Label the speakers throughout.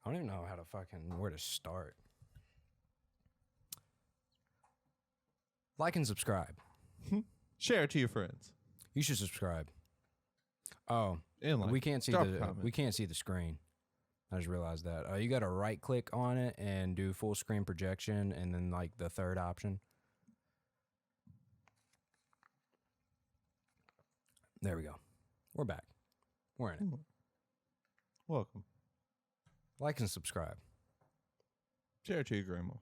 Speaker 1: I don't even know how to where to start. Like and subscribe.
Speaker 2: Share it to your friends.
Speaker 1: You should subscribe. Oh,
Speaker 2: And like,
Speaker 1: we can't see
Speaker 2: drop a comment.
Speaker 1: we can't see the screen. I just realized that. You got to right click on it and do full screen projection, and then like the third option. There we go. We're back. We're in it.
Speaker 2: Welcome.
Speaker 1: Like and subscribe.
Speaker 2: Share it to your grandma.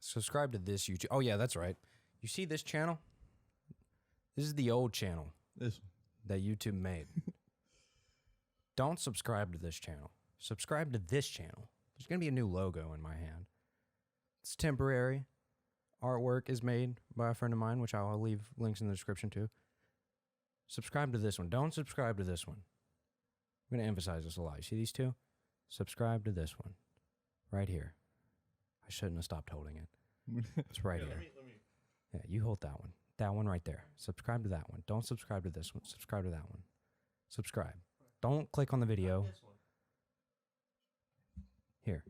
Speaker 1: Subscribe to this YouTube. Oh yeah, that's right. You see this channel? This is the old channel
Speaker 2: This
Speaker 1: that YouTube made. Don't subscribe to this channel. Subscribe to this channel. There's going to be a new logo in my hand. It's temporary. Artwork is made by a friend of mine, which I'll leave links in the description to. Subscribe to this one. Don't subscribe to this one. I'm going to emphasize this a lot. You see these two? Subscribe to this one. Right here. I shouldn't have stopped holding it. It's right here.
Speaker 2: Let me.
Speaker 1: Yeah, you hold that one. That one right there. Subscribe to that one. Don't subscribe to this one. Subscribe to that one. Subscribe. Don't click on the video.
Speaker 2: This one.
Speaker 1: Here.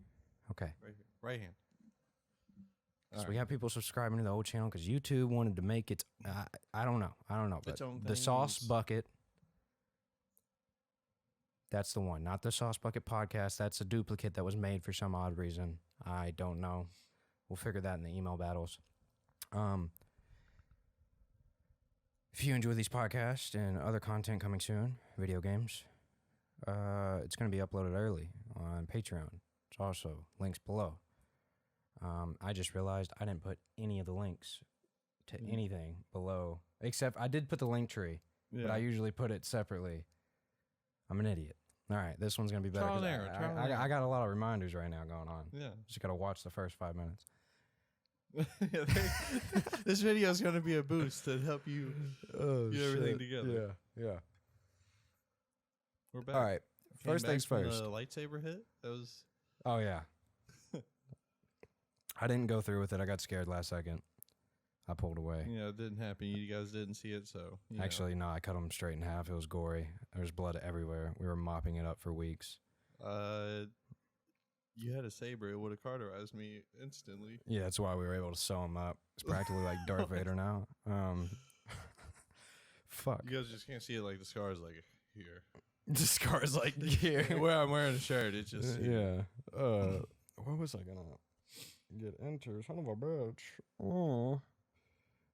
Speaker 1: Okay.
Speaker 2: Right here. Right hand.
Speaker 1: So we have people subscribing to the old channel because YouTube wanted to make it. I don't know. But
Speaker 2: Its own
Speaker 1: the Sauce
Speaker 2: things.
Speaker 1: Bucket. That's the one. Not the Sauce Bucket podcast. That's a duplicate that was made for some odd reason. I don't know. We'll figure that in the email battles. If you enjoy these podcasts and other content coming soon, video games, it's going to be uploaded early on Patreon. It's also links below. I just realized I didn't put any of the links to anything below, except I did put the link tree, but I usually put it separately. I'm an idiot. All right, this one's going to be better.
Speaker 2: Trial and error, trial and error.
Speaker 1: I got a lot of reminders right now going on.
Speaker 2: Yeah.
Speaker 1: Just got to watch the first 5 minutes.
Speaker 2: This video is going to be a boost to help you get everything together.
Speaker 1: Yeah.
Speaker 2: We're back.
Speaker 1: All right,
Speaker 2: Came
Speaker 1: first
Speaker 2: back
Speaker 1: things
Speaker 2: from
Speaker 1: first.
Speaker 2: The lightsaber hit. That was.
Speaker 1: Oh, yeah. I didn't go through with it. I got scared last second. I pulled away.
Speaker 2: Yeah, it didn't happen. You guys didn't see it, so.
Speaker 1: Actually, no, I cut them straight in half. It was gory. There was blood everywhere. We were mopping it up for weeks.
Speaker 2: You had a saber. It would have cauterized me instantly.
Speaker 1: Yeah, that's why we were able to sew him up. It's practically like Darth Vader now. Fuck.
Speaker 2: You guys just can't see it like the scars like here.
Speaker 1: The scar's like here.
Speaker 2: Where I'm wearing a shirt, it's just.
Speaker 1: Yeah. What was I gonna get into? Son of a bitch. Oh.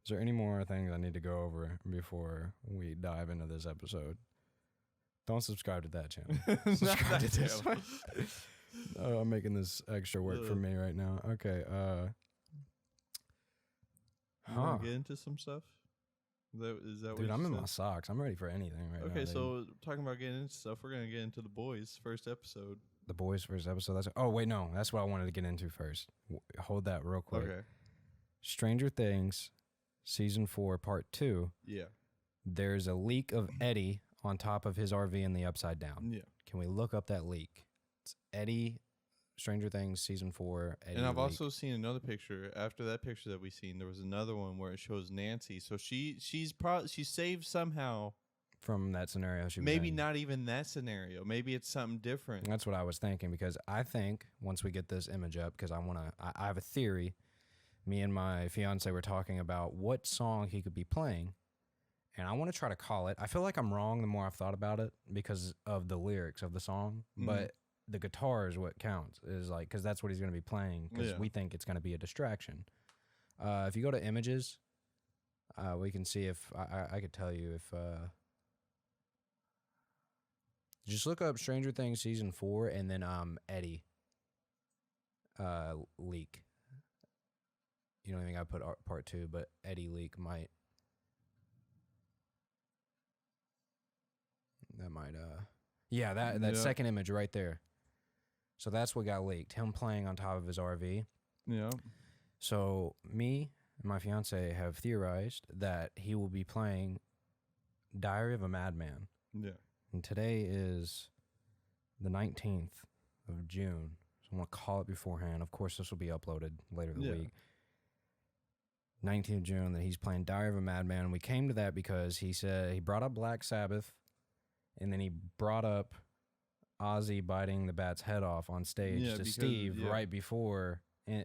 Speaker 1: Is there any more things I need to go over before we dive into this episode? Don't subscribe to that channel. Subscribe to this one. I'm making this extra work for me right now. Okay.
Speaker 2: You want to get into some stuff? Is that what
Speaker 1: Dude,
Speaker 2: you
Speaker 1: I'm in
Speaker 2: said?
Speaker 1: my socks. I'm ready for anything right now.
Speaker 2: Okay,
Speaker 1: dude.
Speaker 2: so talking about getting into stuff, we're going to get into The Boys' first episode.
Speaker 1: The Boys first episode. Wait, no. That's what I wanted to get into first. Hold that real quick.
Speaker 2: Okay.
Speaker 1: Stranger Things, Season 4, Part 2.
Speaker 2: Yeah.
Speaker 1: There's a leak of Eddie on top of his RV in the Upside Down.
Speaker 2: Yeah.
Speaker 1: Can we look up that leak? It's Eddie, Stranger Things, Season 4, Eddie.
Speaker 2: And I've
Speaker 1: leak.
Speaker 2: also seen another picture. After that picture that we seen, there was another one where it shows Nancy. So she's saved somehow.
Speaker 1: From that scenario she was
Speaker 2: Maybe
Speaker 1: in.
Speaker 2: not even that scenario. Maybe it's something different.
Speaker 1: That's what I was thinking, because I think once we get this image up, because I have a theory. Me and my fiance were talking about what song he could be playing, and I want to try to call it. I feel like I'm wrong the more I've thought about it because of the lyrics of the song, but the guitar is what counts, is like, because that's what he's going to be playing, because we think it's going to be a distraction. If you go to images, we can see if I could tell you if just look up Stranger Things Season 4 and then Eddie leak. You don't think I put Part 2, but Eddie leak might. That might yeah, that second image right there. So that's what got leaked. Him playing on top of his RV.
Speaker 2: Yeah.
Speaker 1: So me and my fiance have theorized that he will be playing Diary of a Madman.
Speaker 2: Yeah.
Speaker 1: And today is the 19th of June. So I'm going to call it beforehand. Of course, this will be uploaded later in the week. 19th of June, that he's playing Diary of a Madman. And we came to that because he said he brought up Black Sabbath, and then he brought up Ozzy biting the bat's head off on stage
Speaker 2: Yeah,
Speaker 1: to
Speaker 2: because-
Speaker 1: Steve
Speaker 2: yeah.
Speaker 1: right before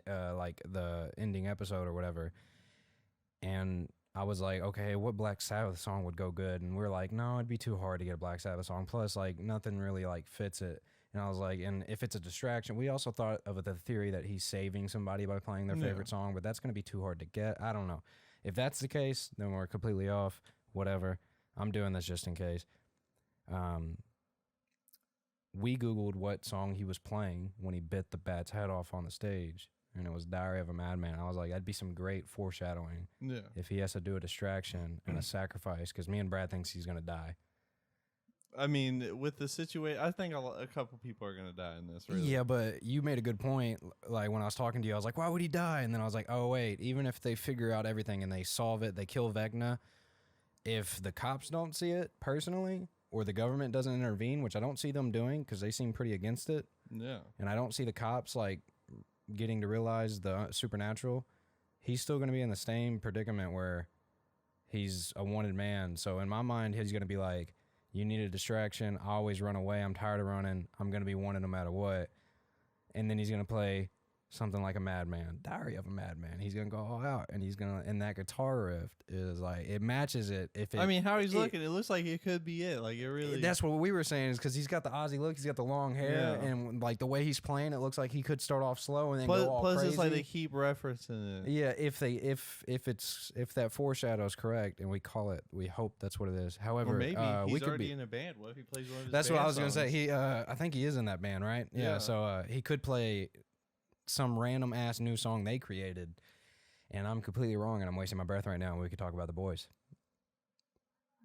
Speaker 1: like the ending episode or whatever. And I was like, okay, what Black Sabbath song would go good? And we're like, no, it'd be too hard to get a Black Sabbath song. Plus, like, nothing really like fits it. And I was like, and if it's a distraction, we also thought of the theory that he's saving somebody by playing their favorite song, but that's going to be too hard to get. I don't know. If that's the case, then we're completely off. Whatever. I'm doing this just in case. We Googled what song he was playing when he bit the bat's head off on the stage, and it was Diary of a Madman. I was like, that'd be some great foreshadowing if he has to do a distraction and a sacrifice, because me and Brad thinks he's going to die.
Speaker 2: I mean, with the situation, I think a couple people are going to die in this, really.
Speaker 1: Yeah, but you made a good point. Like, when I was talking to you, I was like, why would he die? And then I was like, oh, wait, even if they figure out everything and they solve it, they kill Vecna, if the cops don't see it personally or the government doesn't intervene, which I don't see them doing because they seem pretty against it.
Speaker 2: Yeah.
Speaker 1: And I don't see the cops, like, getting to realize the supernatural, he's still going to be in the same predicament where he's a wanted man. So in my mind, he's going to be like, you need a distraction. I always run away. I'm tired of running. I'm going to be wanted no matter what. And then he's going to play something like a madman, Diary of a Madman. He's going to go all out, and he's going to, and that guitar riff is like, it matches it. If it,
Speaker 2: I mean, how he's looking, it looks like it could be it. Like, it really.
Speaker 1: That's what we were saying, is because he's got the Ozzy look, he's got the long hair, and like the way he's playing, it looks like he could start off slow and then go all crazy.
Speaker 2: It's like they keep referencing it.
Speaker 1: Yeah, if that foreshadow is correct, and we call it, we hope that's what it is. However,
Speaker 2: or maybe
Speaker 1: we
Speaker 2: he's
Speaker 1: could
Speaker 2: already
Speaker 1: be
Speaker 2: in a band. What if he plays one of his
Speaker 1: That's
Speaker 2: band
Speaker 1: what I was gonna say.
Speaker 2: songs?
Speaker 1: He, I think he is in that band, right? Yeah. So he could play some random ass new song they created, and I'm completely wrong, and I'm wasting my breath right now. And we could talk about the boys.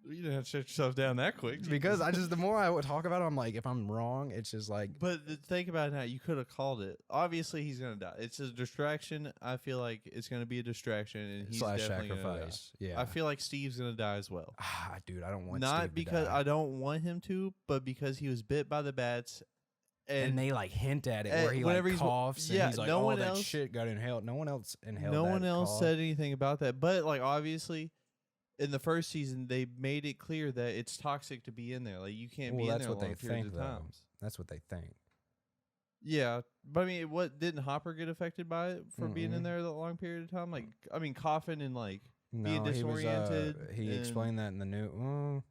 Speaker 2: You didn't have to shut yourself down that quick.
Speaker 1: Because the more I would talk about it, I'm like, if I'm wrong, it's just like.
Speaker 2: But think about it now. You could have called it. Obviously, he's gonna die. It's a distraction. I feel like it's gonna be a distraction, and he's definitely gonna die.
Speaker 1: Yeah.
Speaker 2: I feel like Steve's gonna die as well.
Speaker 1: Dude, I don't want
Speaker 2: Not
Speaker 1: Steve
Speaker 2: because
Speaker 1: to die.
Speaker 2: I don't want him to, but because he was bit by the bats.
Speaker 1: And they like hint at it where he
Speaker 2: whenever
Speaker 1: like coughs and he's like,
Speaker 2: no one
Speaker 1: that
Speaker 2: else,
Speaker 1: shit got inhaled. No one else inhaled.
Speaker 2: No
Speaker 1: that
Speaker 2: one else
Speaker 1: cough.
Speaker 2: said anything about that. But like obviously, in the first season, they made it clear that it's toxic to be in there. Like you can't be in there long periods of times.
Speaker 1: That's what they think.
Speaker 2: Yeah, but I mean, what didn't Hopper get affected by it for being in there that long period of time? Like, I mean, coughing and like being disoriented.
Speaker 1: He explained that in the new.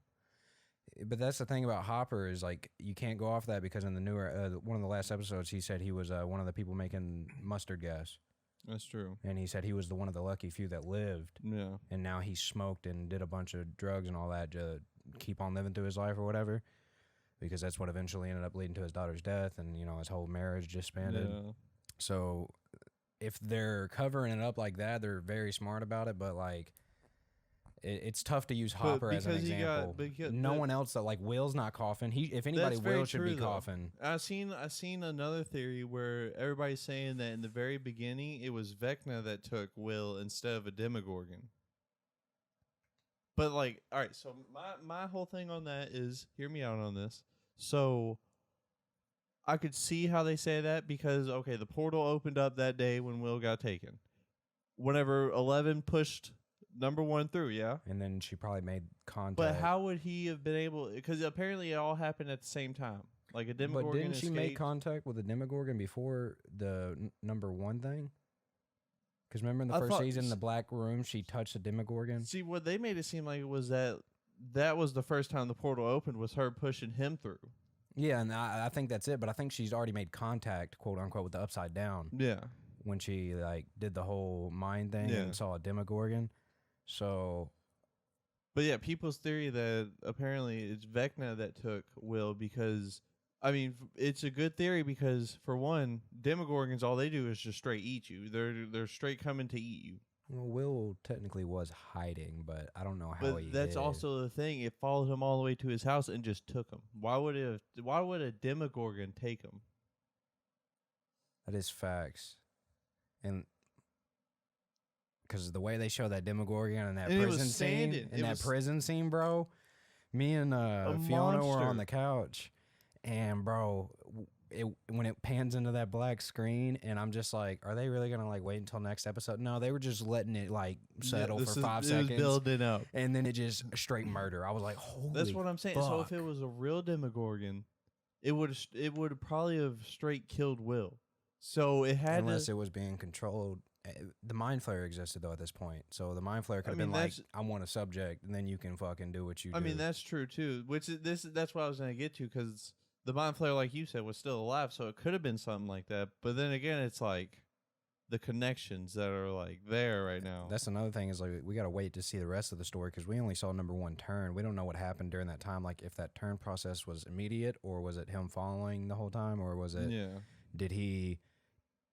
Speaker 1: But that's the thing about Hopper is like you can't go off that because in the newer one of the last episodes he said he was one of the people making mustard gas.
Speaker 2: That's true.
Speaker 1: And he said he was one of the lucky few that lived.
Speaker 2: Yeah.
Speaker 1: And now he smoked and did a bunch of drugs and all that to keep on living through his life or whatever, because that's what eventually ended up leading to his daughter's death and his whole marriage disbanded.
Speaker 2: Yeah.
Speaker 1: So if they're covering it up like that, they're very smart about it. But like. It's tough to use Hopper as an example. No one else that like Will's not coughing. If anybody, Will should be coughing.
Speaker 2: I seen another theory where everybody's saying that in the very beginning it was Vecna that took Will instead of a Demogorgon. But like, all right, so my whole thing on that is, hear me out on this. So I could see how they say that because okay, the portal opened up that day when Will got taken. Whenever 11 pushed number 1 through, yeah.
Speaker 1: And then she probably made contact.
Speaker 2: But how would he have been able? Because apparently it all happened at the same time. Like a Demogorgon.
Speaker 1: But didn't she make
Speaker 2: escaped.
Speaker 1: contact with a Demogorgon before the number 1 thing? Because remember in the first season, in the black room, she touched a Demogorgon.
Speaker 2: See, what they made it seem like was that was the first time the portal opened, was her pushing him through.
Speaker 1: Yeah, and I think that's it. But I think she's already made contact, quote unquote, with the Upside Down.
Speaker 2: Yeah.
Speaker 1: When she like did the whole mind thing and saw a Demogorgon. So,
Speaker 2: but yeah, people's theory that apparently it's Vecna that took Will because, I mean, it's a good theory because for one, Demogorgons, all they do is just straight eat you. They're straight coming to eat you.
Speaker 1: Well, Will technically was hiding, but I don't know how he.
Speaker 2: But that's also the thing. It followed him all the way to his house and just took him. Why would a Demogorgon take him?
Speaker 1: That is facts, and. Because the way they show that Demogorgon and that prison scene, bro. Me and Fiona were on the couch, and bro, when it pans into that black screen, and I'm just like, are they really gonna like wait until next episode? No, they were just letting it like settle for 5 seconds,
Speaker 2: was building up,
Speaker 1: and then it just straight murder. I was like, holy.
Speaker 2: That's what I'm saying.
Speaker 1: Fuck.
Speaker 2: So if it was a real Demogorgon, it would probably have straight killed Will. So it had
Speaker 1: unless it was being controlled. The mind flare existed though at this point, so the mind flare could have
Speaker 2: mean,
Speaker 1: been like, "I want a subject," and then you can fucking do what you do.
Speaker 2: I mean, that's true too. That's what I was gonna get to, because the mind flare, like you said, was still alive, so it could have been something like that. But then again, it's like the connections that are like there right now.
Speaker 1: That's another thing, is like we gotta wait to see the rest of the story, because we only saw number one turn. We don't know what happened during that time. Like if that turn process was immediate, or was it him following the whole time, or was it?
Speaker 2: Yeah.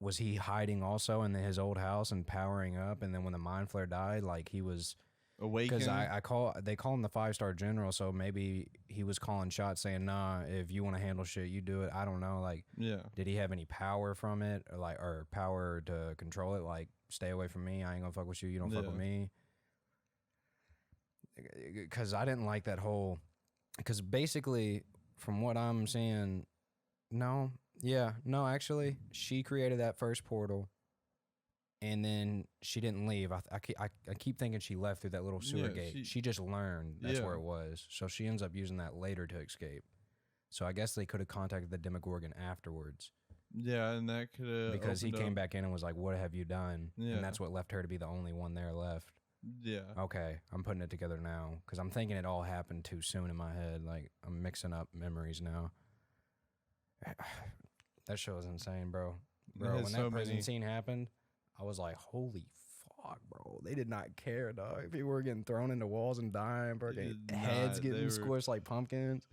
Speaker 1: Was he hiding also in his old house and powering up, and then when the mind flare died, like he was
Speaker 2: Awakened.
Speaker 1: because they call him the 5-star general, so maybe he was calling shots saying, "Nah, if you want to handle shit, you do it." I don't know. Like,
Speaker 2: Yeah.
Speaker 1: did he have any power from it, or power to control it? Like, stay away from me. I ain't gonna fuck with you. You don't fuck with me. Because I didn't like that whole. Because basically, from what I'm seeing, no, actually, she created that first portal, and then she didn't leave. I keep thinking she left through that little sewer gate. She just learned that's where it was. So she ends up using that later to escape. So I guess they could have contacted the Demogorgon afterwards.
Speaker 2: Yeah, and that could have,
Speaker 1: because he came back in and was like, "What have you done?"
Speaker 2: Yeah.
Speaker 1: And that's what left her to be the only one there left.
Speaker 2: Yeah.
Speaker 1: Okay, I'm putting it together now, because I'm thinking it all happened too soon in my head. Like, I'm mixing up memories now. That show is insane, bro. When that prison scene happened, I was like, holy fuck, bro. They did not care, dog. People were getting thrown into walls and dying, bro. Heads getting squished like pumpkins.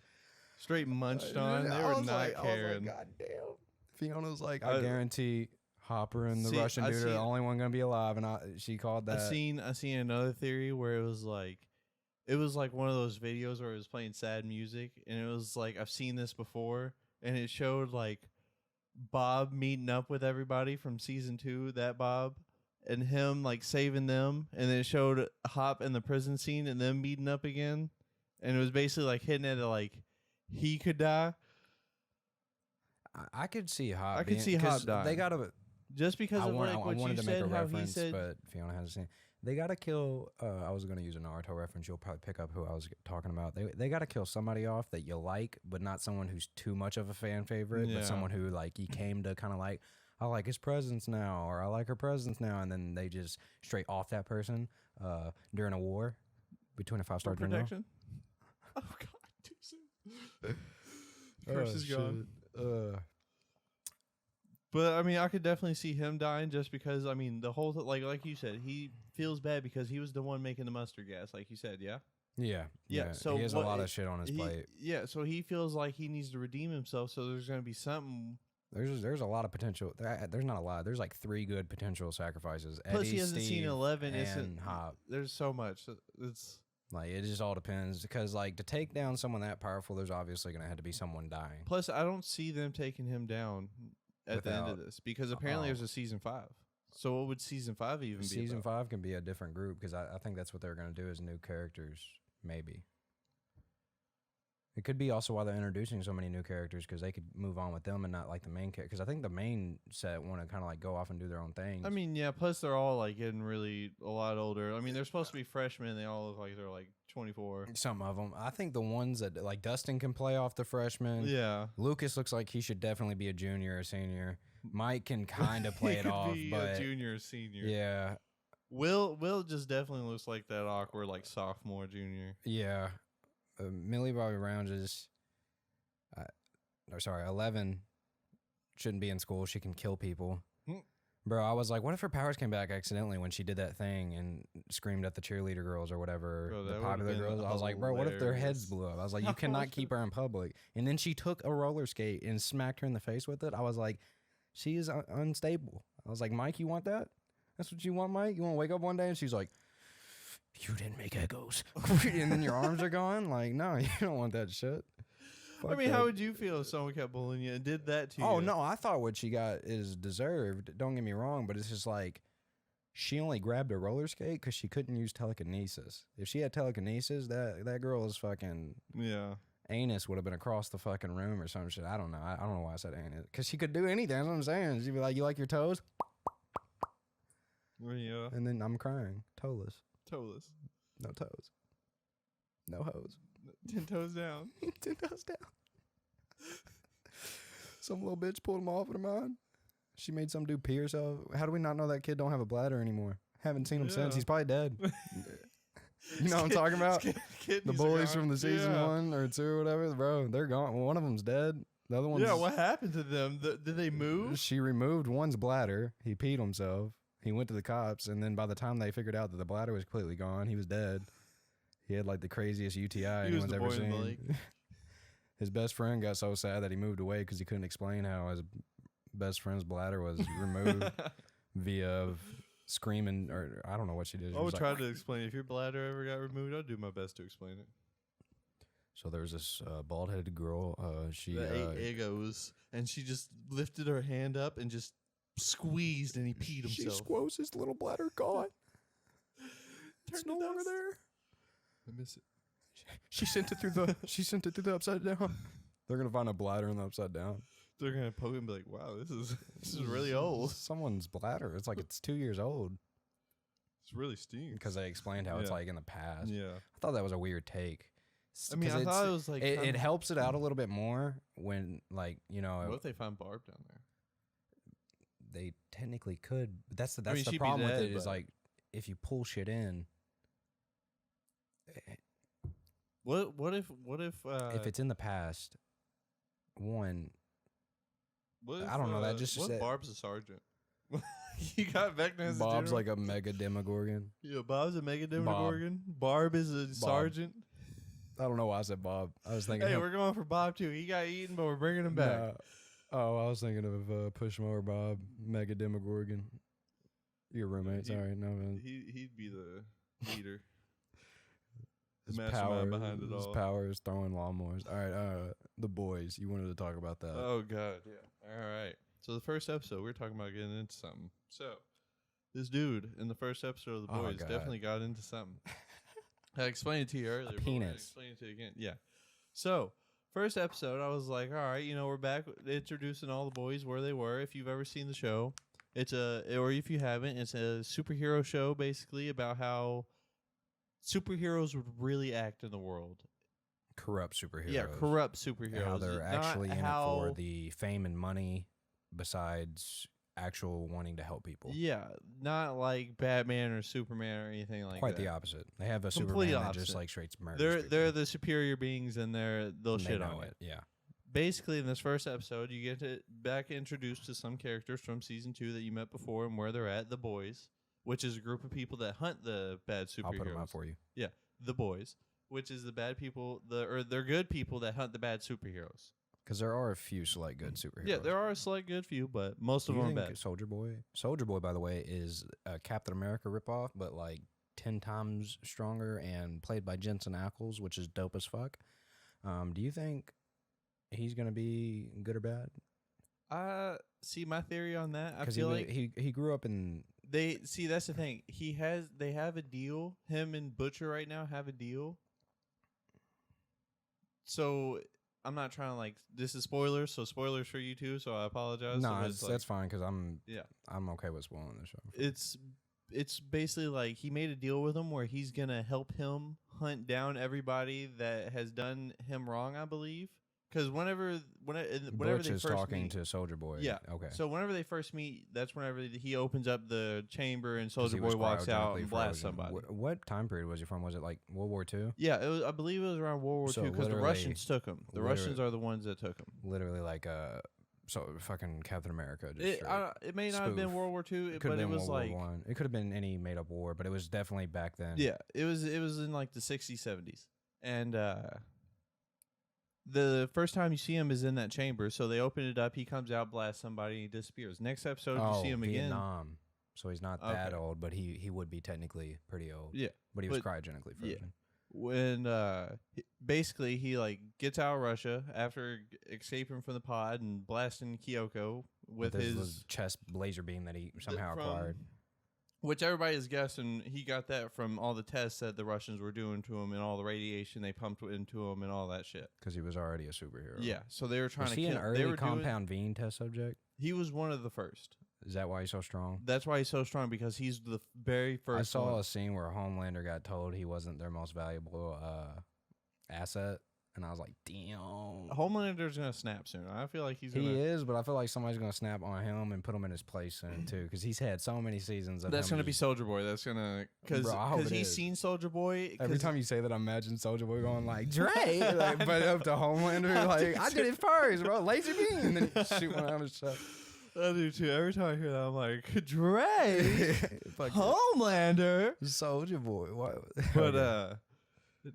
Speaker 2: Straight munched on. They were not caring.
Speaker 1: I was like, God damn. Fiona was like, I guarantee Hopper and the Russian dude are the only one gonna be alive, and she called that.
Speaker 2: I seen another theory where it was like one of those videos where it was playing sad music, and it was like, I've seen this before, and it showed like Bob meeting up with everybody from season 2, that Bob, and him like saving them, and then it showed Hop in the prison scene and them meeting up again, and it was basically like hitting it like he could die.
Speaker 1: I could see Hop.
Speaker 2: I could see Hop dying.
Speaker 1: They gotta.
Speaker 2: Just because of like what you said, how he said,
Speaker 1: but Fiona hasn't seen. They gotta kill. I was gonna use a Naruto reference. You'll probably pick up who I was talking about. They gotta kill somebody off that you like, but not someone who's too much of a fan favorite. But someone who like you came to kind of like. I like his presence now, or I like her presence now, and then they just straight off that person during a war between a 5-star general.
Speaker 2: Protection. Oh God, too soon. Curse is gone. But I mean, I could definitely see him dying, just because I mean the whole like you said, he feels bad because he was the one making the mustard gas, like you said, yeah.
Speaker 1: Yeah. So he has a lot of shit on his plate.
Speaker 2: Yeah, so he feels like he needs to redeem himself. So there's gonna be something.
Speaker 1: There's a lot of potential. There's not a lot. There's like 3 good potential sacrifices.
Speaker 2: Plus,
Speaker 1: Eddie,
Speaker 2: he hasn't
Speaker 1: Steve,
Speaker 2: seen 11.
Speaker 1: And Hop.
Speaker 2: There's so much. It's
Speaker 1: like it just all depends, because like to take down someone that powerful, there's obviously gonna have to be someone dying.
Speaker 2: Plus, I don't see them taking him down at the end of this, because apparently there's a season 5. So what would season 5 even be?
Speaker 1: Season 5 can be a different group, because I think that's what they're gonna do, is new characters, maybe. It could be also why they're introducing so many new characters, because they could move on with them and not like the main character. Because I think the main set want to kind of like go off and do their own thing.
Speaker 2: I mean, yeah. Plus, they're all like getting really a lot older. I mean, they're supposed to be freshmen. They all look like they're like 24.
Speaker 1: Some of them. I think the ones that like Dustin can play off the freshmen.
Speaker 2: Yeah.
Speaker 1: Lucas looks like he should definitely be a junior or senior. Mike can kind of play it off, but
Speaker 2: a junior or senior.
Speaker 1: Yeah.
Speaker 2: Will just definitely looks like that awkward like sophomore, junior.
Speaker 1: Yeah. Millie Bobby Brown just, 11 shouldn't be in school. She can kill people. Bro, I was like, what if her powers came back accidentally when she did that thing and screamed at the cheerleader girls or whatever,
Speaker 2: bro,
Speaker 1: the popular girls? I was like, bro, what if their heads blew up? I was like, you cannot keep her in public. And then she took a roller skate and smacked her in the face with it. I was like, she is unstable. I was like, Mike, you want that? That's what you want, Mike? You want to wake up one day and she's like, you didn't make echoes. And then your arms are gone? Like, no, you don't want that shit.
Speaker 2: I mean, how would you feel if someone kept bullying you and did that to you?
Speaker 1: Oh, no, I thought what she got is deserved. Don't get me wrong, but it's just like she only grabbed a roller skate because she couldn't use telekinesis. If she had telekinesis, that girl's fucking anus would have been across the fucking room or some shit. I don't know. I don't know why I said anus. Because she could do anything. That's what I'm saying. She'd be like, you like your toes?
Speaker 2: Yeah.
Speaker 1: And then I'm crying. Toeless.
Speaker 2: Toeless.
Speaker 1: No toes. No hose.
Speaker 2: 10 toes down.
Speaker 1: 10 toes down. Some little bitch pulled him off of her mind. She made some dude pee herself. How do we not know that kid don't have a bladder anymore? Haven't seen him since. He's probably dead. You know what I'm talking about? The boys from the season 1 or 2 or whatever, bro, they're gone. One of them's dead. The other one's...
Speaker 2: Yeah, what happened to them? Did they move?
Speaker 1: She removed one's bladder. He peed himself. He went to the cops, and then by the time they figured out that the bladder was completely gone, he was dead. He had like the craziest UTI anyone's ever seen. His best friend got so sad that he moved away because he couldn't explain how his best friend's bladder was removed via screaming, or I don't know what she did.
Speaker 2: I would try to explain. If your bladder ever got removed, I'd do my best to explain it.
Speaker 1: So there was this bald-headed girl. She
Speaker 2: ate egos, and she just lifted her hand up and just squeezed, and he peed himself.
Speaker 1: She squoze his little bladder gone. It's no longer there.
Speaker 2: I miss it.
Speaker 1: She sent it through the. She sent it through the upside down. They're gonna find a bladder in the upside down.
Speaker 2: They're gonna poke it and be like, "Wow, this is really old."
Speaker 1: Someone's bladder. It's like it's 2 years old.
Speaker 2: It's really stinks.
Speaker 1: Because they explained how it's like in the past.
Speaker 2: Yeah,
Speaker 1: I thought that was a weird take.
Speaker 2: I mean, I thought it was like
Speaker 1: it helps it out a little bit more when, like, you know.
Speaker 2: What if they find Barb down there?
Speaker 1: They technically could. But that's the
Speaker 2: she'd be
Speaker 1: problem with
Speaker 2: dead,
Speaker 1: it is like if you pull shit in.
Speaker 2: What if
Speaker 1: if it's in the past, one.
Speaker 2: What if,
Speaker 1: I don't know. That just
Speaker 2: what
Speaker 1: said,
Speaker 2: if Barb's a sergeant? You got Vecna as
Speaker 1: Bob's
Speaker 2: a
Speaker 1: like a mega demogorgon.
Speaker 2: Yeah, Bob's a mega demogorgon. Barb is a sergeant.
Speaker 1: I don't know why I said Bob. I was thinking.
Speaker 2: Hey, we're going for Bob too. He got eaten, but we're bringing him back.
Speaker 1: Nah. Oh, I was thinking of Push Mower Bob, mega demogorgon. Your roommate. Sorry, no man.
Speaker 2: He'd be the leader.
Speaker 1: His
Speaker 2: mastermind behind it all.
Speaker 1: His power is throwing lawnmowers. All right, the boys. You wanted to talk about that.
Speaker 2: Oh God, yeah. All right. So the first episode, we're talking about getting into something. So this dude in the first episode of the boys definitely got into something. I explained it to you earlier.
Speaker 1: A penis.
Speaker 2: Explain it to you again. Yeah. So first episode, I was like, all right, we're back introducing all the boys where they were. If you've ever seen the show, or if you haven't, it's a superhero show basically about how superheroes would really act in the world.
Speaker 1: Corrupt superheroes.
Speaker 2: Yeah, corrupt superheroes.
Speaker 1: How they're actually in it for the fame and money besides actual wanting to help people.
Speaker 2: Yeah, not like Batman or Superman or anything like that.
Speaker 1: Quite the opposite. They have a
Speaker 2: Complete
Speaker 1: Superman
Speaker 2: opposite.
Speaker 1: that just like straight murders
Speaker 2: They're the superior beings and they'll
Speaker 1: and
Speaker 2: shit
Speaker 1: they
Speaker 2: on
Speaker 1: know
Speaker 2: it.
Speaker 1: Yeah.
Speaker 2: Basically, in this first episode, you get back introduced to some characters from season 2 that you met before and where they're at. The boys, which is a group of people that hunt the bad superheroes.
Speaker 1: I'll put them out for you.
Speaker 2: Yeah, the boys, which is the bad people, they're good people that hunt the bad superheroes.
Speaker 1: Because there are a few select good superheroes.
Speaker 2: Yeah, there are a select good few, but most of them are bad.
Speaker 1: Soldier Boy, by the way, is a Captain America ripoff, but like 10 times stronger and played by Jensen Ackles, which is dope as fuck. Do you think he's gonna be good or bad?
Speaker 2: See, my theory on that, I
Speaker 1: because
Speaker 2: feel like
Speaker 1: he grew up in.
Speaker 2: That's the thing. They have a deal. Him and Butcher right now have a deal. So I'm not trying to this is spoilers, so spoilers for you too. So I apologize.
Speaker 1: No, that's fine because I'm okay with spoiling the show.
Speaker 2: It's basically like he made a deal with him where he's gonna help him hunt down everybody that has done him wrong. I believe. Because whenever
Speaker 1: Butch
Speaker 2: they
Speaker 1: is
Speaker 2: first
Speaker 1: talking
Speaker 2: meet,
Speaker 1: to Soldier Boy.
Speaker 2: Yeah.
Speaker 1: Okay.
Speaker 2: So whenever they first meet, that's whenever he opens up the chamber and
Speaker 1: 'Cause
Speaker 2: Soldier
Speaker 1: he
Speaker 2: Boy
Speaker 1: was
Speaker 2: walks out and
Speaker 1: cryogenically
Speaker 2: blasts
Speaker 1: frozen.
Speaker 2: somebody.
Speaker 1: What time period was he from? Was it like World War II?
Speaker 2: Yeah, I believe it was around World War
Speaker 1: So
Speaker 2: II because the
Speaker 1: literally-
Speaker 2: Russians took him. The Russians are the ones that took him.
Speaker 1: Literally like so fucking Captain America. Just
Speaker 2: It may not have been
Speaker 1: spoof.
Speaker 2: World War II,
Speaker 1: It could
Speaker 2: but
Speaker 1: have
Speaker 2: it
Speaker 1: been
Speaker 2: was
Speaker 1: World
Speaker 2: like
Speaker 1: War One. It could have been any made up war, but it was definitely back then.
Speaker 2: yeah, it was in like the 60s, 70s, and the first time you see him is in that chamber. So they open it up. He comes out, blasts somebody, and he disappears. Next episode, you see him
Speaker 1: Vietnam.
Speaker 2: again.
Speaker 1: So he's not that old, but he would be technically pretty old.
Speaker 2: Yeah,
Speaker 1: but he was cryogenically frozen.
Speaker 2: Yeah. When basically he gets out of Russia after escaping from the pod and blasting Kyoko with his
Speaker 1: chest laser beam that he somehow acquired.
Speaker 2: Which everybody is guessing he got that from all the tests that the Russians were doing to him and all the radiation they pumped into him and all that shit.
Speaker 1: Because he was already a superhero.
Speaker 2: Yeah, so they were trying
Speaker 1: was
Speaker 2: to
Speaker 1: he
Speaker 2: kill.
Speaker 1: an early compound Veen test subject?
Speaker 2: He was one of the first.
Speaker 1: Is that why he's so strong?
Speaker 2: That's why he's so strong, because he's the very first.
Speaker 1: I saw a scene where Homelander got told he wasn't their most valuable asset, And I was like, damn.
Speaker 2: Homelander's gonna snap soon. I feel like he's gonna.
Speaker 1: He is, but I feel like somebody's gonna snap on him and put him in his place soon too, because he's had so many seasons of
Speaker 2: That's
Speaker 1: him
Speaker 2: gonna be
Speaker 1: just-
Speaker 2: Soldier Boy. That's gonna because he's seen Soldier Boy.
Speaker 1: Every time you say that, I imagine Soldier Boy going like Dre, like, but up to Homelander, like I did it first, bro. Laser beam, and then he shoot one out of his shot.
Speaker 2: I do too. Every time I hear that, I'm like Dre, Homelander,
Speaker 1: Soldier Boy. What?
Speaker 2: But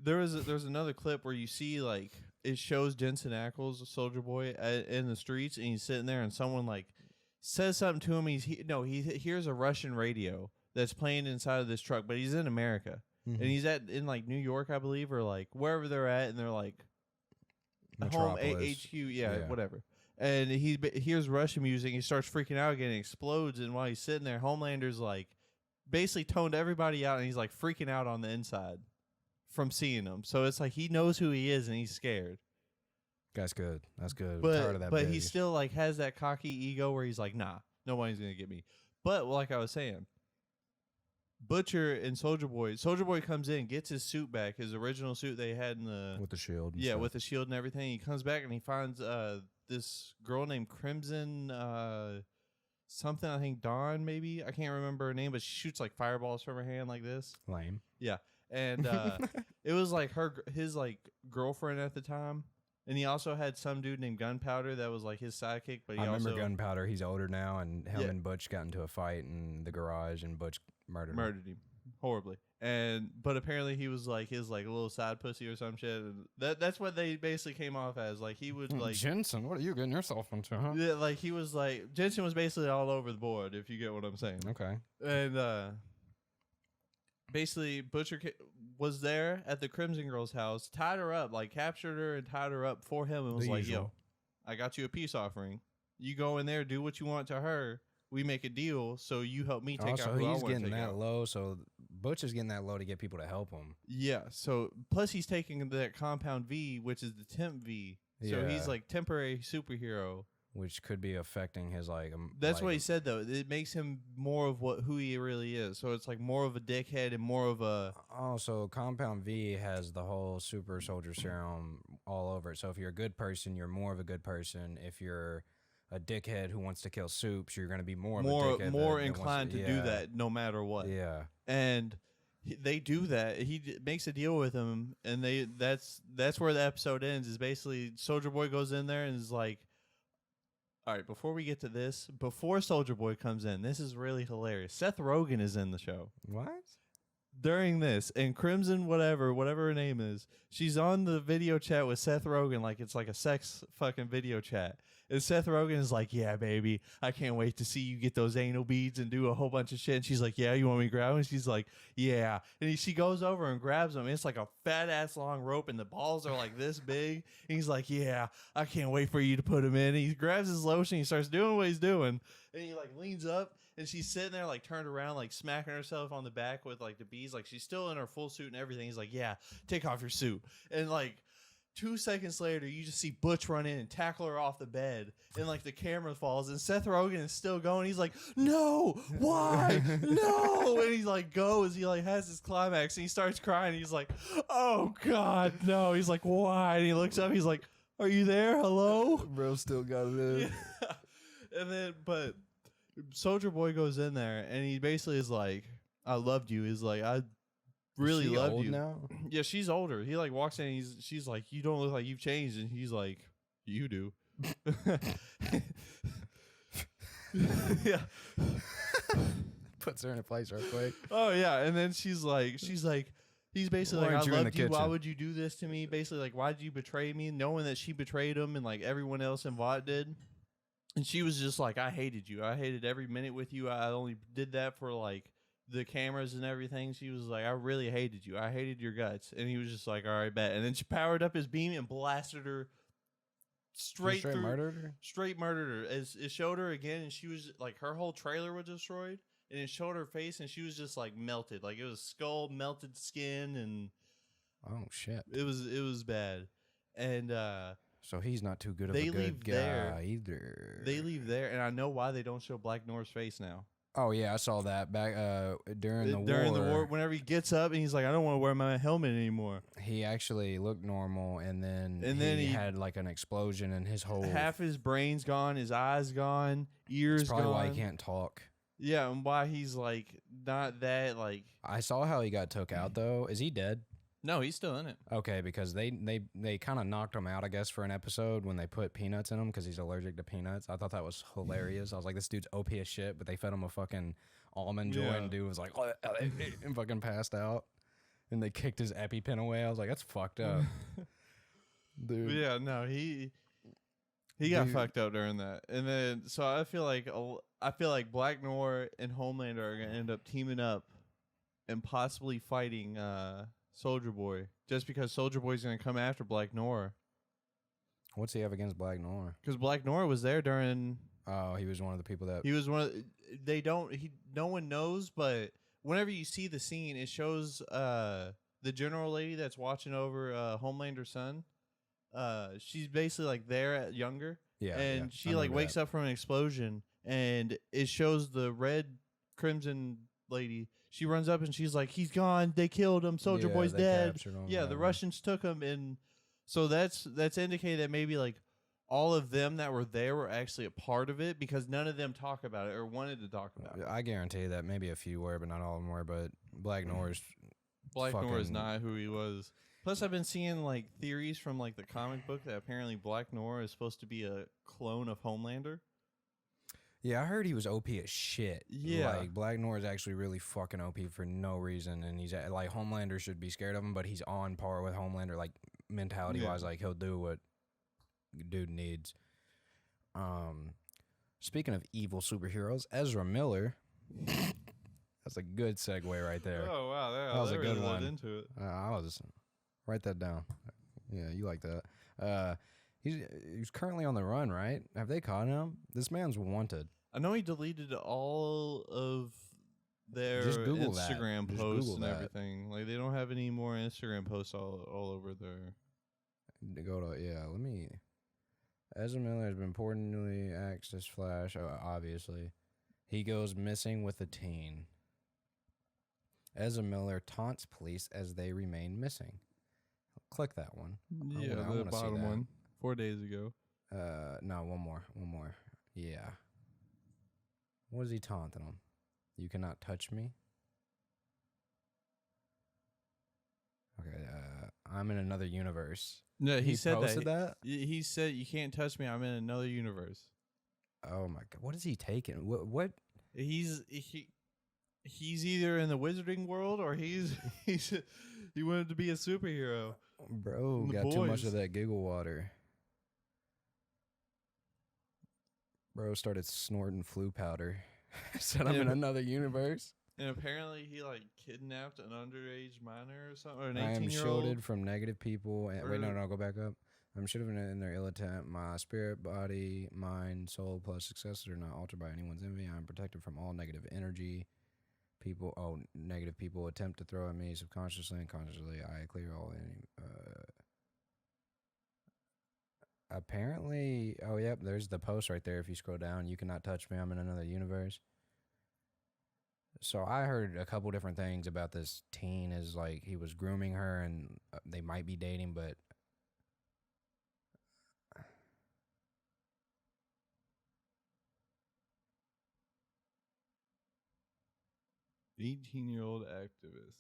Speaker 2: there was another clip where you see like it shows Jensen Ackles, Soldier Boy, in the streets, and he's sitting there, and someone like says something to him. He hears a Russian radio that's playing inside of this truck, but he's in America, and he's in like New York, I believe, or like wherever they're at, and they're like home HQ, yeah, whatever. And he hears Russian music. He starts freaking out again. And explodes, and while he's sitting there, Homelander's like basically toned everybody out, and he's like freaking out on the inside from seeing him. So it's like he knows who he is, and he's scared.
Speaker 1: That's good. That's good. I'm tired of that.
Speaker 2: But he still like has that cocky ego where he's like, nah, nobody's gonna get me. But like I was saying, Butcher and Soldier Boy comes in, gets his suit back, his original suit they had in the
Speaker 1: with the shield.
Speaker 2: Yeah, stuff. With the shield and everything. He comes back and he finds this girl named Crimson something, I think Dawn maybe. I can't remember her name, but she shoots like fireballs from her hand like this.
Speaker 1: Lame.
Speaker 2: Yeah. And it was like his like girlfriend at the time. And he also had some dude named Gunpowder that was like his sidekick. But I remember
Speaker 1: Gunpowder. He's older now, and him and Butch got into a fight in the garage, and Butch murdered him
Speaker 2: horribly. But apparently he was like his like little side pussy or some shit. And that's what they basically came off as. Like he would like
Speaker 1: Jensen. What are you getting yourself into, huh?
Speaker 2: Yeah, like he was like Jensen was basically all over the board, if you get what I'm saying.
Speaker 1: Okay.
Speaker 2: And basically Butcher was there at the Crimson Girl's house, tied her up, like captured her and tied her up for him, and was like, "Yo, I got you a peace offering. You go in there, do what you want to her. We make a deal, so you help me take out who I want to take out." So he's getting that
Speaker 1: low. So Butch is getting that low to get people to help him.
Speaker 2: Yeah. So plus he's taking that Compound V, which is the Temp V. So he's like temporary superhero.
Speaker 1: Which could be affecting his like.
Speaker 2: That's what he said though. It makes him more of who he really is. So it's like more of a dickhead and more of a.
Speaker 1: Oh, so Compound V has the whole super soldier serum all over it. So if you're a good person, you're more of a good person. If you're a dickhead who wants to kill Soups, you're going to be more of a dickhead.
Speaker 2: More inclined to do that no matter what.
Speaker 1: Yeah.
Speaker 2: And they do that. He makes a deal with him, and that's where the episode ends. Is basically Soldier Boy goes in there and is like. All right, before we get to this, before Soldier Boy comes in, this is really hilarious. Seth Rogen is in the show.
Speaker 1: What?
Speaker 2: During this, and Crimson whatever her name is, she's on the video chat with Seth Rogen like it's like a sex fucking video chat. And Seth Rogen is like, "Yeah, baby, I can't wait to see you get those anal beads and do a whole bunch of shit." And she's like, "Yeah, you want me to grab them?" And she's like, "Yeah." And she goes over and grabs them. It's like a fat ass long rope, and the balls are like this big. And he's like, "Yeah, I can't wait for you to put them in." And he grabs his lotion. He starts doing what he's doing, and he like leans up, and she's sitting there like turned around, like smacking herself on the back with like the beads. Like she's still in her full suit and everything. He's like, "Yeah, take off your suit." And like 2 seconds later, you just see Butch run in and tackle her off the bed, and like the camera falls, and Seth Rogen is still going. He's like, "No, why, no?" And he like goes. He like has his climax, and he starts crying. He's like, "Oh God, no!" He's like, "Why?" And he looks up. He's like, "Are you there? Hello?"
Speaker 1: Bro, still got it in.
Speaker 2: Yeah. And then, but Soldier Boy goes in there, and he basically is like, "I loved you." He's like, "I really loved you."
Speaker 1: Now?
Speaker 2: Yeah, she's older. He like walks in, and she's like, "You don't look like you've changed," and he's like, "You do." Yeah.
Speaker 1: Puts her in a place real quick.
Speaker 2: Oh yeah, and then she's like, he's basically like, "I loved you. Why would you do this to me?" Basically like, "Why did you betray me?" Knowing that she betrayed him and like everyone else involved did. And she was just like, "I hated you. I hated every minute with you. I only did that for like the cameras and everything." She was like, "I really hated you. I hated your guts." And he was just like, "All right, bet." And then she powered up his beam and blasted her straight through.
Speaker 1: Murdered her?
Speaker 2: Straight murdered her. It showed her again, and she was like, her whole trailer was destroyed. And it showed her face, and she was just like melted. Like it was skull, melted skin, and
Speaker 1: oh shit.
Speaker 2: It was bad. And
Speaker 1: so he's not too good of a good guy either.
Speaker 2: They leave there, and I know why they don't show Black Noir's face now.
Speaker 1: Oh yeah, I saw that back during the
Speaker 2: during
Speaker 1: war.
Speaker 2: the war. Whenever he gets up and he's like, I don't want to wear my helmet anymore.
Speaker 1: He actually looked normal, and then he had like an explosion, and his whole
Speaker 2: half his brain's gone, his eyes gone, ears
Speaker 1: That's probably
Speaker 2: gone.
Speaker 1: why he can't talk.
Speaker 2: Yeah, and why he's like not that like.
Speaker 1: I saw how he got took out though. Is he dead?
Speaker 2: No, he's still in it.
Speaker 1: Okay, because they kind of knocked him out, I guess, for an episode when they put peanuts in him because he's allergic to peanuts. I thought that was hilarious. I was like, this dude's OP as shit, but they fed him a fucking almond joy, and dude was like, and fucking passed out. And they kicked his EpiPen away. I was like, that's fucked up, dude.
Speaker 2: Yeah, no, he got fucked up during that, and then so I feel like Black Noir and Homelander are gonna end up teaming up and possibly fighting Soldier Boy, just because Soldier Boy's gonna come after Black Noir.
Speaker 1: What's he have against Black Noir?
Speaker 2: Because Black Noir was there during.
Speaker 1: Oh, he was one of the people that
Speaker 2: he was one of. No one knows, but whenever you see the scene, it shows the general lady that's watching over Homelander's son. She's basically like there younger.
Speaker 1: Yeah,
Speaker 2: and she like wakes up from an explosion, and it shows the red crimson lady. She runs up and she's like, "He's gone. They killed him. Soldier Boy's dead." Yeah, the Russians took him, and so that's indicated that maybe like all of them that were there were actually a part of it, because none of them talk about it or wanted to talk about it.
Speaker 1: I guarantee that maybe a few were, but not all of them were. But Black Noir
Speaker 2: is not who he was. Plus, I've been seeing like theories from like the comic book that apparently Black Noir is supposed to be a clone of Homelander.
Speaker 1: Yeah, I heard he was OP as shit.
Speaker 2: Yeah.
Speaker 1: Like, Black Noir is actually really fucking OP for no reason. And he's, like, Homelander should be scared of him, but he's on par with Homelander, like, mentality-wise. Like, he'll do what dude needs. Speaking of evil superheroes, Ezra Miller. That's a good segue right there.
Speaker 2: Oh, wow.
Speaker 1: That was a good
Speaker 2: really
Speaker 1: one.
Speaker 2: Into it.
Speaker 1: I was write that down. Yeah, you like that. He's currently on the run, right? Have they caught him? This man's wanted.
Speaker 2: I know he deleted all of their Instagram posts and everything. Like, they don't have any more Instagram posts all over there.
Speaker 1: Let me. Ezra Miller has been reportedly axed as Flash. Obviously, he goes missing with a teen. Ezra Miller taunts police as they remain missing. Click that one.
Speaker 2: Yeah, the bottom one. 4 days ago.
Speaker 1: No, one more. Yeah. What is he taunting him? You cannot touch me. Okay, I'm in another universe.
Speaker 2: No, he said
Speaker 1: that.
Speaker 2: He said, "You can't touch me. I'm in another universe."
Speaker 1: Oh my god, what is he taking? What?
Speaker 2: He's either in the wizarding world or he wanted to be a superhero.
Speaker 1: Bro, got too much of that giggle water. Bro started snorting flu powder. Said I'm in another universe.
Speaker 2: And apparently he like kidnapped an underage minor or something, or an 18-year-old.
Speaker 1: I am shielded from negative people. Wait, no, go back up. I'm shielded in their ill intent. My spirit, body, mind, soul, plus successes are not altered by anyone's envy. I'm protected from all negative energy. Negative people attempt to throw at me subconsciously and consciously. I clear all any. Apparently, there's the post right there. If you scroll down, you cannot touch me. I'm in another universe. So I heard a couple different things about this teen. Is like he was grooming her, and they might be dating, but
Speaker 2: 18-year-old activist.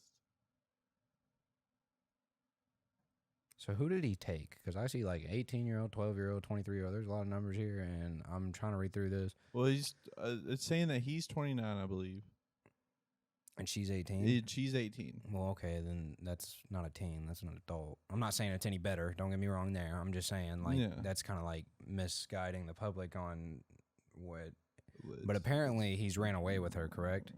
Speaker 1: So who did he take? Because I see like 18-year-old, 12-year-old, 23-year-old. There's a lot of numbers here, and I'm trying to read through this.
Speaker 2: Well, he's it's saying that he's 29, I believe.
Speaker 1: And she's 18?
Speaker 2: She's 18.
Speaker 1: Well, okay, then that's not a teen. That's an adult. I'm not saying it's any better. Don't get me wrong there. I'm just saying, like, that's kind of like misguiding the public on what. But apparently he's ran away with her, correct?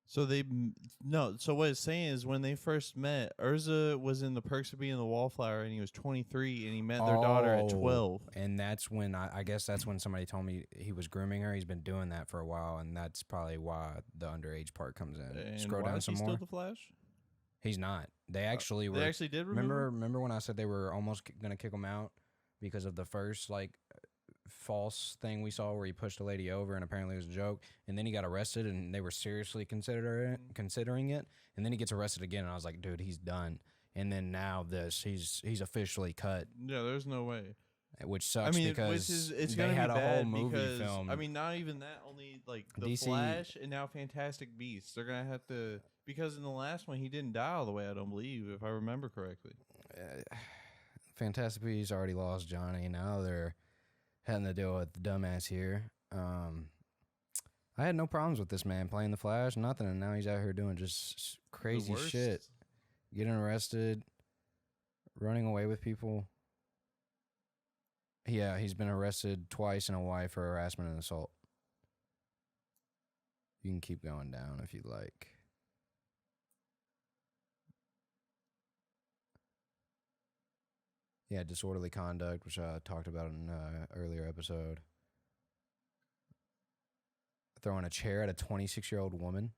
Speaker 2: So So what it's saying is when they first met, Urza was in the Perks of Being the Wallflower, and he was 23, and he met their daughter at 12.
Speaker 1: And that's when I guess that's when somebody told me he was grooming her. He's been doing that for a while, and that's probably why the underage part comes in.
Speaker 2: And
Speaker 1: scroll down some more.
Speaker 2: Still the Flash?
Speaker 1: He's not. They actually were.
Speaker 2: They actually did remember?
Speaker 1: Remember when I said they were almost gonna kick him out because of the first false thing we saw where he pushed a lady over and apparently it was a joke, and then he got arrested and they were seriously considering it, and then he gets arrested again, and I was like, dude, he's done. And then now he's officially cut.
Speaker 2: Yeah, there's no way.
Speaker 1: Which sucks because
Speaker 2: it's
Speaker 1: they
Speaker 2: gonna
Speaker 1: had
Speaker 2: be
Speaker 1: a
Speaker 2: bad
Speaker 1: whole movie
Speaker 2: because,
Speaker 1: film.
Speaker 2: I mean, not even that. Only like the
Speaker 1: DC
Speaker 2: Flash and now Fantastic Beasts. They're gonna have to, because in the last one he didn't die all the way. I don't believe, if I remember correctly.
Speaker 1: Fantastic Beasts already lost Johnny. Now they're having to deal with the dumbass here. I had no problems with this man playing the Flash, nothing, and now he's out here doing just crazy shit, getting arrested, running away with people. Yeah, he's been arrested twice in Hawaii for harassment and assault. You can keep going down if you'd like. Yeah, disorderly conduct, which I talked about in an earlier episode. Throwing a chair at a 26-year-old woman.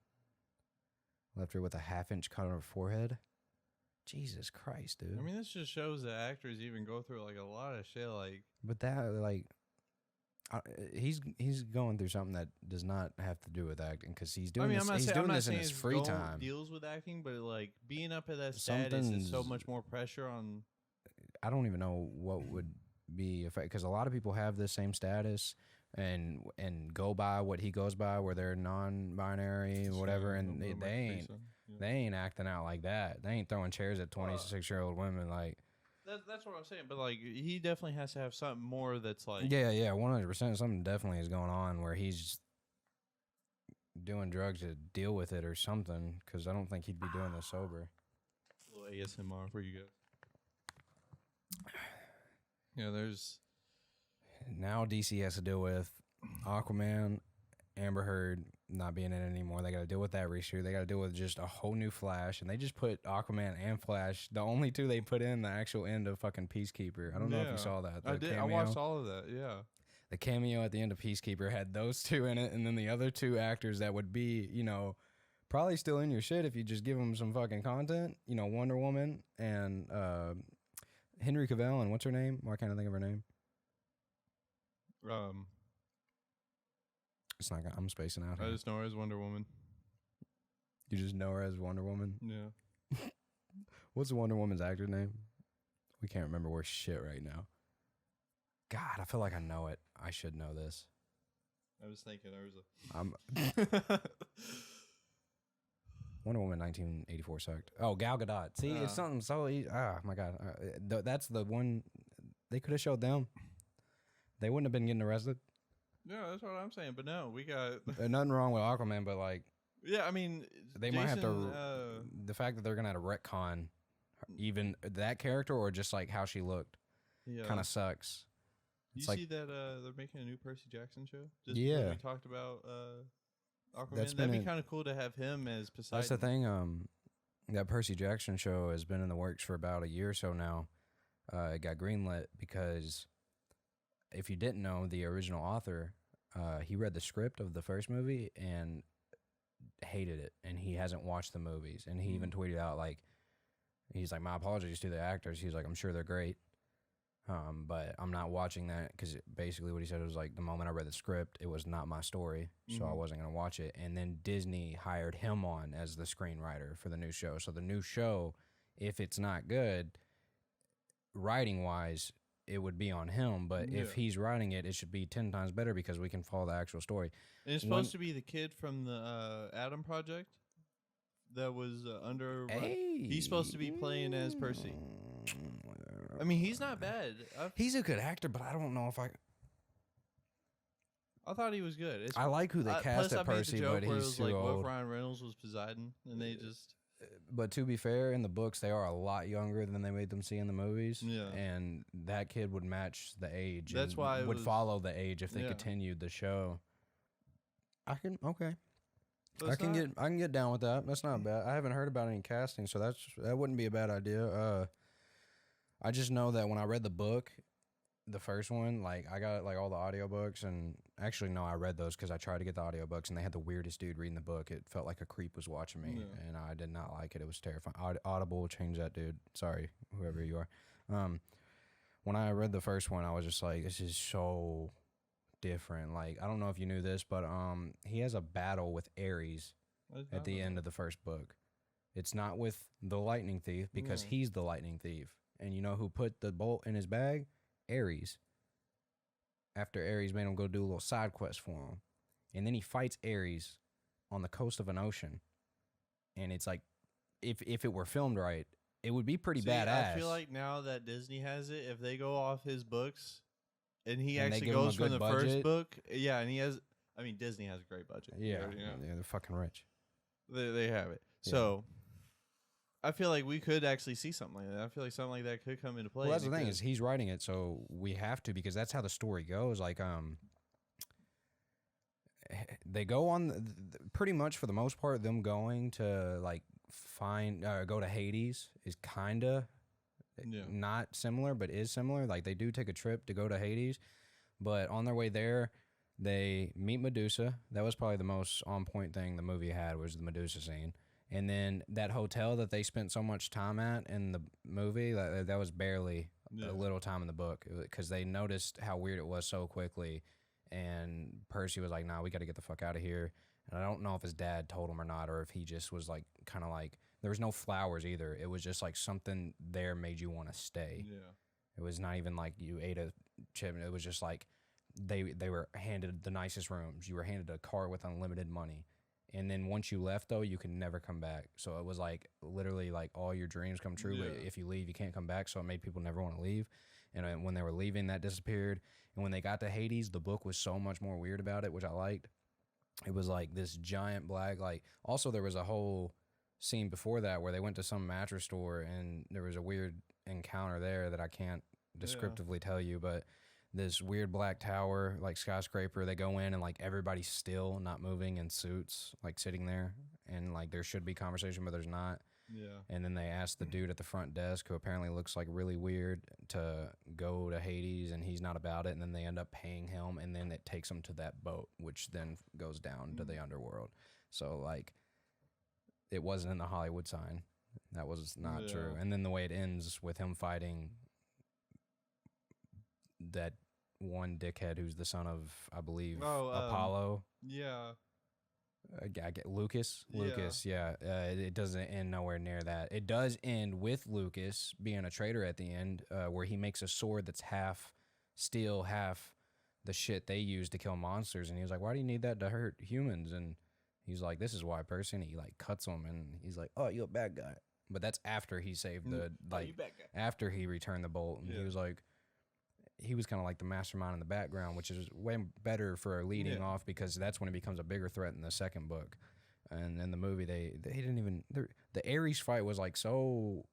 Speaker 1: Left her with a half-inch cut on her forehead. Jesus Christ, dude.
Speaker 2: I mean, this just shows that actors even go through like a lot of shit. Like,
Speaker 1: but that, like, he's going through something that does not have to do with acting because he's doing he's doing this in his free time.
Speaker 2: Deals with acting, but like being up at that status is so much more pressure on.
Speaker 1: I don't even know what would be because a lot of people have this same status and go by what he goes by, where they're non-binary and whatever, and they ain't acting out like that. They ain't throwing chairs at 26-year-old women like.
Speaker 2: That's what I'm saying, but like he definitely has to have something more that's like
Speaker 1: 100%. Something definitely is going on where he's doing drugs to deal with it or something. Because I don't think he'd be doing this sober.
Speaker 2: A little ASMR for you guys. Yeah, there's
Speaker 1: now DC has to deal with Aquaman, Amber Heard not being in it anymore. They got to deal with that reshoot. They got to deal with just a whole new Flash, and they just put Aquaman and Flash, the only two they put in the actual end of fucking Peacekeeper. I don't know if you saw that.
Speaker 2: I did. Cameo. I watched all of that. Yeah.
Speaker 1: The cameo at the end of Peacekeeper had those two in it, and then the other two actors that would be, probably still in your shit if you just give them some fucking content. Wonder Woman and Henry Cavill and what's her name? Why can't I think of her name? It's not. I'm spacing out.
Speaker 2: I just know her as Wonder Woman.
Speaker 1: You just know her as Wonder Woman?
Speaker 2: Yeah.
Speaker 1: What's the Wonder Woman's actor's name? We can't remember worth shit right now. God, I feel like I know it. I should know this.
Speaker 2: I was thinking
Speaker 1: Wonder Woman 1984 sucked. Oh, Gal Gadot. See, it's something so easy. My God. That's the one. They could have showed them. They wouldn't have been getting arrested.
Speaker 2: Yeah, that's what I'm saying. But no, we got
Speaker 1: nothing wrong with Aquaman, but like,
Speaker 2: yeah, I mean,
Speaker 1: they might have to. The fact that they're gonna have to retcon even that character or just like how she looked, kind of sucks.
Speaker 2: You see that they're making a new Percy Jackson show? Just
Speaker 1: we
Speaker 2: talked about Aquaman. That'd be kind of cool to have him as Poseidon.
Speaker 1: That's the thing. That Percy Jackson show has been in the works for about a year or so now. It got greenlit because if you didn't know, the original author, he read the script of the first movie and hated it, and he hasn't watched the movies. And he even tweeted out like, he's like, my apologies to the actors. He's like, I'm sure they're great. But I'm not watching that because basically what he said was like, the moment I read the script, it was not my story, so I wasn't going to watch it. And then Disney hired him on as the screenwriter for the new show. So the new show, if it's not good, writing-wise, it would be on him. But if he's writing it, it should be 10 times better because we can follow the actual story.
Speaker 2: And it's supposed to be the kid from the Adam Project that was under... He's supposed to be playing as Percy. I mean, he's not bad.
Speaker 1: He's a good actor, but I don't know if I
Speaker 2: thought he was good.
Speaker 1: I like who they cast at Percy, but he's too old.
Speaker 2: What if Ryan Reynolds was Poseidon, and they just...
Speaker 1: But to be fair, in the books, they are a lot younger than they made them see in the movies. Yeah. And that kid would match the age.
Speaker 2: That's why it
Speaker 1: would follow the age if they continued the show. I can get down with that. That's not bad. I haven't heard about any casting, so that wouldn't be a bad idea. I just know that when I read the book, the first one, like I got like all the audiobooks, and actually no, I read those because I tried to get the audiobooks, and they had the weirdest dude reading the book. It felt like a creep was watching me, and I did not like it. It was terrifying. Audible, change that dude. Sorry, whoever you are. When I read the first one, I was just like, this is so different. Like, I don't know if you knew this, but he has a battle with Ares at the end of the first book. It's not with the lightning thief because he's the lightning thief. And you know who put the bolt in his bag? Ares. After Ares made him go do a little side quest for him. And then he fights Ares on the coast of an ocean. And it's like, if it were filmed right, it would be pretty badass.
Speaker 2: I feel like now that Disney has it, if they go off his books and he
Speaker 1: And they
Speaker 2: actually
Speaker 1: give him
Speaker 2: goes
Speaker 1: a
Speaker 2: from
Speaker 1: good
Speaker 2: the first
Speaker 1: budget.
Speaker 2: book, and he has, I mean, Disney has a great budget.
Speaker 1: Yeah,
Speaker 2: You know?
Speaker 1: yeah, they're fucking rich.
Speaker 2: They have it.
Speaker 1: Yeah.
Speaker 2: So I feel like we could actually see something like that. I feel like something like that could come into play.
Speaker 1: Well, that's the thing is he's writing it, so we have to because that's how the story goes. Like, they go on pretty much for the most part. Them going to like go to Hades is kinda not similar, but is similar. Like they do take a trip to go to Hades, but on their way there, they meet Medusa. That was probably the most on point thing the movie had was the Medusa scene. And then that hotel that they spent so much time at in the movie, that was barely a little time in the book because they noticed how weird it was so quickly. And Percy was like, nah, we got to get the fuck out of here. And I don't know if his dad told him or not, or if he just was like, kind of like, there was no flowers either. It was just like something there made you want to stay.
Speaker 2: Yeah.
Speaker 1: It was not even like you ate a chip. It was just like they were handed the nicest rooms. You were handed a car with unlimited money. And then once you left, though, you could never come back. So it was like literally like all your dreams come true. But if you leave, you can't come back. So it made people never want to leave. And when they were leaving, that disappeared. And when they got to Hades, the book was so much more weird about it, which I liked. It was like this giant black, like, also there was a whole scene before that where they went to some mattress store and there was a weird encounter there that I can't descriptively tell you, but this weird black tower, like skyscraper, they go in and like everybody's still not moving in suits, like sitting there, and like there should be conversation, but there's not.
Speaker 2: Yeah.
Speaker 1: And then they asked the dude at the front desk, who apparently looks like really weird, to go to Hades, and he's not about it. And then they end up paying him, and then it takes him to that boat, which then goes down to the underworld. So like, it wasn't in the Hollywood sign. That was not true. And then the way it ends with him fighting that one dickhead who's the son of, I believe, Apollo.
Speaker 2: Yeah.
Speaker 1: I get Lucas. Lucas, yeah. It doesn't end nowhere near that. It does end with Lucas being a traitor at the end, where he makes a sword that's half steel, half the shit they use to kill monsters. And he was like, "Why do you need that to hurt humans?" And he's like, "This is why, person." He like cuts him, and he's like, "Oh, you're a bad guy." But that's after he saved the after he returned the bolt, and he was like. He was kind of like the mastermind in the background, which is way better for leading off because that's when it becomes a bigger threat in the second book. And in the movie, they didn't even... The Ares fight was like so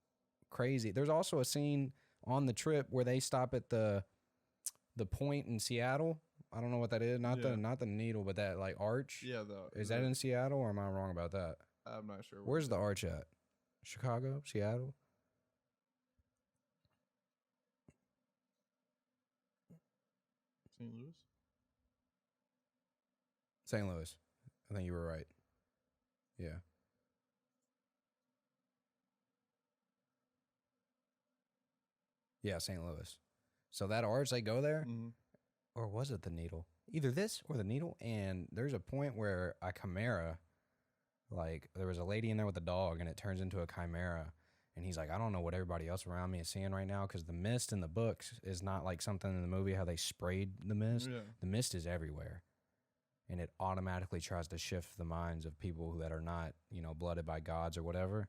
Speaker 1: crazy. There's also a scene on the trip where they stop at the point in Seattle. I don't know what that is. Not the needle, but that like arch.
Speaker 2: Yeah.
Speaker 1: Is that in Seattle or am I wrong about that?
Speaker 2: I'm not sure.
Speaker 1: Where's the arch at? Chicago? Seattle?
Speaker 2: St. Louis?
Speaker 1: St. Louis. I think you were right. Yeah. Yeah, St. Louis. So that arch, they go there?
Speaker 2: Mm-hmm.
Speaker 1: Or was it the needle? Either this or the needle. And there's a point where a chimera, like, there was a lady in there with a dog, and it turns into a chimera. And he's like, I don't know what everybody else around me is seeing right now because the mist in the books is not like something in the movie how they sprayed the mist.
Speaker 2: Yeah.
Speaker 1: The mist is everywhere. And it automatically tries to shift the minds of people that are not, blooded by gods or whatever.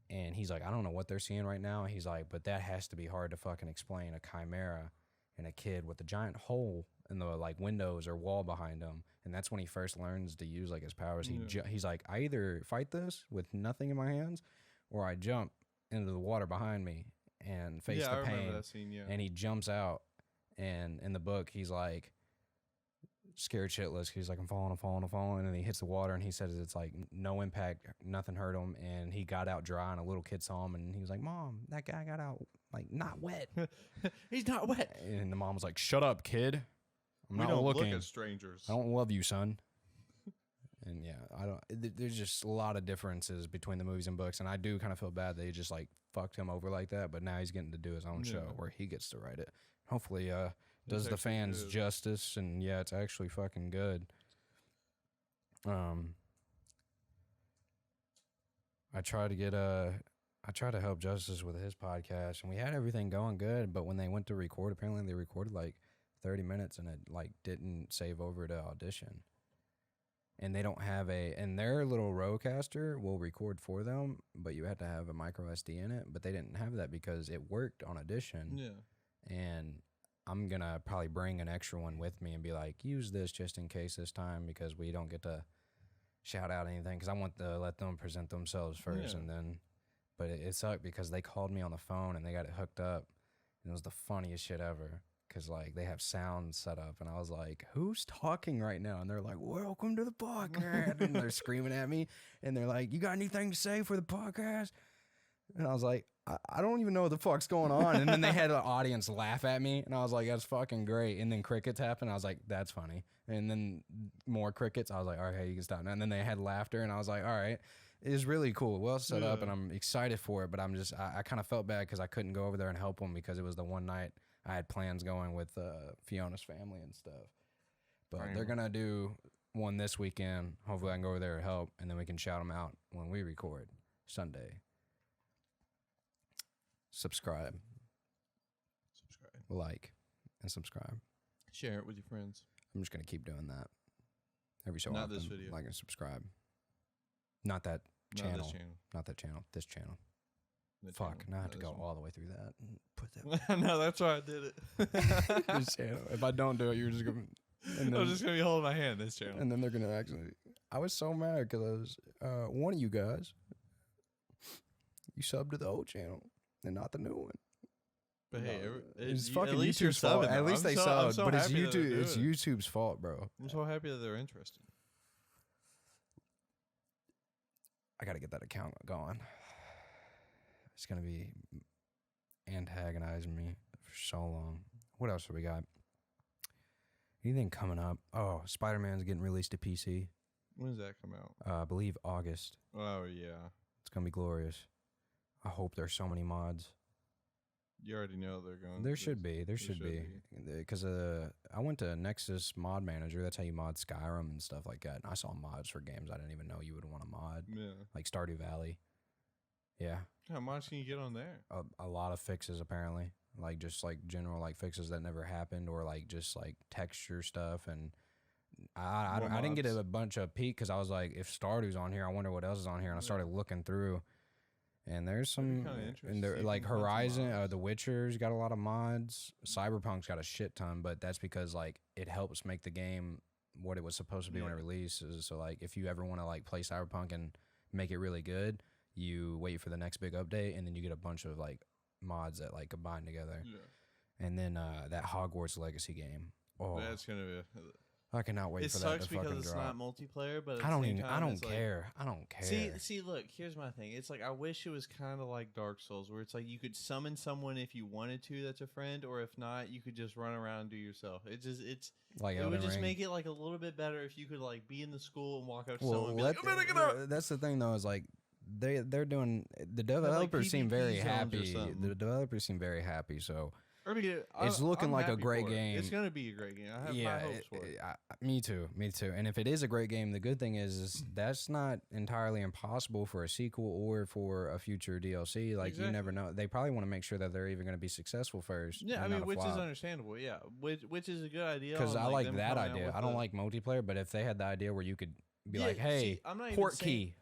Speaker 1: And he's like, I don't know what they're seeing right now. And he's like, but that has to be hard to fucking explain. A chimera and a kid with a giant hole in the like windows or wall behind him. And that's when he first learns to use like his powers. He's like, I either fight this with nothing in my hands or I jump into the water behind me and face the pain.
Speaker 2: I remember that scene,
Speaker 1: And he jumps out, and in the book, he's like scared shitless. He's like, I'm falling. And he hits the water, and he says it's like no impact, nothing hurt him. And he got out dry, and a little kid saw him, and he was like, Mom, that guy got out like not wet.
Speaker 2: He's not wet.
Speaker 1: And the mom was like, shut up, kid.
Speaker 2: We don't look at strangers.
Speaker 1: I don't love you, son. And there's just a lot of differences between the movies and books, and I do kind of feel bad they just like fucked him over like that, but now he's getting to do his own show where he gets to write it. Hopefully does the
Speaker 2: actually
Speaker 1: fans
Speaker 2: good.
Speaker 1: justice, and yeah, it's actually fucking good. I try to help Justice with his podcast, and we had everything going good, but when they went to record, apparently they recorded like 30 minutes and it like didn't save over to audition. And they don't have and their little Rodecaster will record for them, but you had to have a micro SD in it, but they didn't have that because it worked on Audition.
Speaker 2: Yeah.
Speaker 1: And I'm going to probably bring an extra one with me and be like, use this just in case this time, because we don't get to shout out anything, because I want to let them present themselves first.
Speaker 2: Yeah.
Speaker 1: And then, but it sucked because they called me on the phone and they got it hooked up. And it was the funniest shit ever. Because, like, they have sound set up. And I was like, who's talking right now? And they're like, welcome to the podcast. And they're screaming at me. And they're like, you got anything to say for the podcast? And I was like, I don't even know what the fuck's going on. And then they had an audience laugh at me. And I was like, that's fucking great. And then crickets happened. I was like, that's funny. And then more crickets. I was like, all right, hey, you can stop now. And then they had laughter. And I was like, all right. It was really cool. Well set up. And I'm excited for it. But I kind of felt bad because I couldn't go over there and help them because it was the one night I had plans going with Fiona's family and stuff. But they're going to do one this weekend. Hopefully I can go over there and help, and then we can shout them out when we record Sunday. Subscribe. Like and subscribe.
Speaker 2: Share it with your friends.
Speaker 1: I'm just going to keep doing that every so
Speaker 2: Not
Speaker 1: often.
Speaker 2: this video.
Speaker 1: Like and subscribe. Not that channel.
Speaker 2: Not this channel.
Speaker 1: Not that channel. This channel.
Speaker 2: The
Speaker 1: Fuck,
Speaker 2: channel.
Speaker 1: now I have
Speaker 2: Not
Speaker 1: to
Speaker 2: this
Speaker 1: go
Speaker 2: one.
Speaker 1: all the way through that and put that.
Speaker 2: No, that's why I did it.
Speaker 1: This channel. If I don't do it, you're just going to.
Speaker 2: I'm just going to be holding my hand this channel.
Speaker 1: And then they're going to actually. I was so mad because one of you guys, you subbed to the old channel and not the new one.
Speaker 2: But hey,
Speaker 1: It's
Speaker 2: at
Speaker 1: fucking
Speaker 2: least you're
Speaker 1: YouTube's fault.
Speaker 2: subbing.
Speaker 1: At least they subbed, but it's
Speaker 2: happy that they're
Speaker 1: YouTube. It's
Speaker 2: doing it.
Speaker 1: YouTube's fault, bro.
Speaker 2: I'm so happy that they're interested.
Speaker 1: I got to get that account going. It's going to be antagonizing me for so long. What else have we got? Anything coming up? Oh, Spider-Man's getting released to PC.
Speaker 2: When does that come out?
Speaker 1: I believe August.
Speaker 2: Oh, yeah.
Speaker 1: It's going to be glorious. I hope there's so many mods.
Speaker 2: You already know they're going.
Speaker 1: There should be. There should be. Because I went to Nexus Mod Manager. That's how you mod Skyrim and stuff like that. And I saw mods for games I didn't even know you would want to mod.
Speaker 2: Yeah.
Speaker 1: Like Stardew Valley. Yeah.
Speaker 2: How much can you get on there?
Speaker 1: A lot of fixes, apparently. Like, just, like, general, like, fixes that never happened. Or, like, just, like, texture stuff. And I didn't get a bunch of peek because I was like, if Stardew's on here, I wonder what else is on here. And I started looking through. And there's some, and there, like Horizon, The Witcher's got a lot of mods. Cyberpunk's got a shit ton, but that's because like it helps make the game what it was supposed to be when it releases. So like if you ever want to like play Cyberpunk and make it really good, you wait for the next big update, and then you get a bunch of like mods that like combine together. Yeah. And then that Hogwarts Legacy game. Oh,
Speaker 2: that's gonna be.
Speaker 1: I cannot wait for that to
Speaker 2: It sucks because it's not multiplayer, but
Speaker 1: I don't care. I don't care.
Speaker 2: See, look, here's my thing. It's like I wish it was kind of like Dark Souls, where it's like you could summon someone if you wanted to, that's a friend, or if not, you could just run around and do yourself. It
Speaker 1: like
Speaker 2: it would just
Speaker 1: Ring.
Speaker 2: make it like a little bit better if you could like be in the school and walk up to someone and be like,
Speaker 1: that's the thing though, is like they're doing the developers
Speaker 2: like
Speaker 1: seem very
Speaker 2: PvP
Speaker 1: happy.
Speaker 2: zones or
Speaker 1: The developers seem very happy, so.
Speaker 2: It's
Speaker 1: looking
Speaker 2: I'm
Speaker 1: like a
Speaker 2: happy
Speaker 1: great
Speaker 2: for it.
Speaker 1: game.
Speaker 2: It's gonna be a great game. I have my hopes for it.
Speaker 1: Me too. And if it is a great game, the good thing is that's not entirely impossible for a sequel or for a future DLC. Like you never know. They probably want to make sure that they're even going to be successful first.
Speaker 2: Yeah, I mean, which is understandable. Yeah, which is a good idea.
Speaker 1: Because I like that idea. I don't like multiplayer, but if they had the idea where you could be like, hey,
Speaker 2: I'm not
Speaker 1: port key,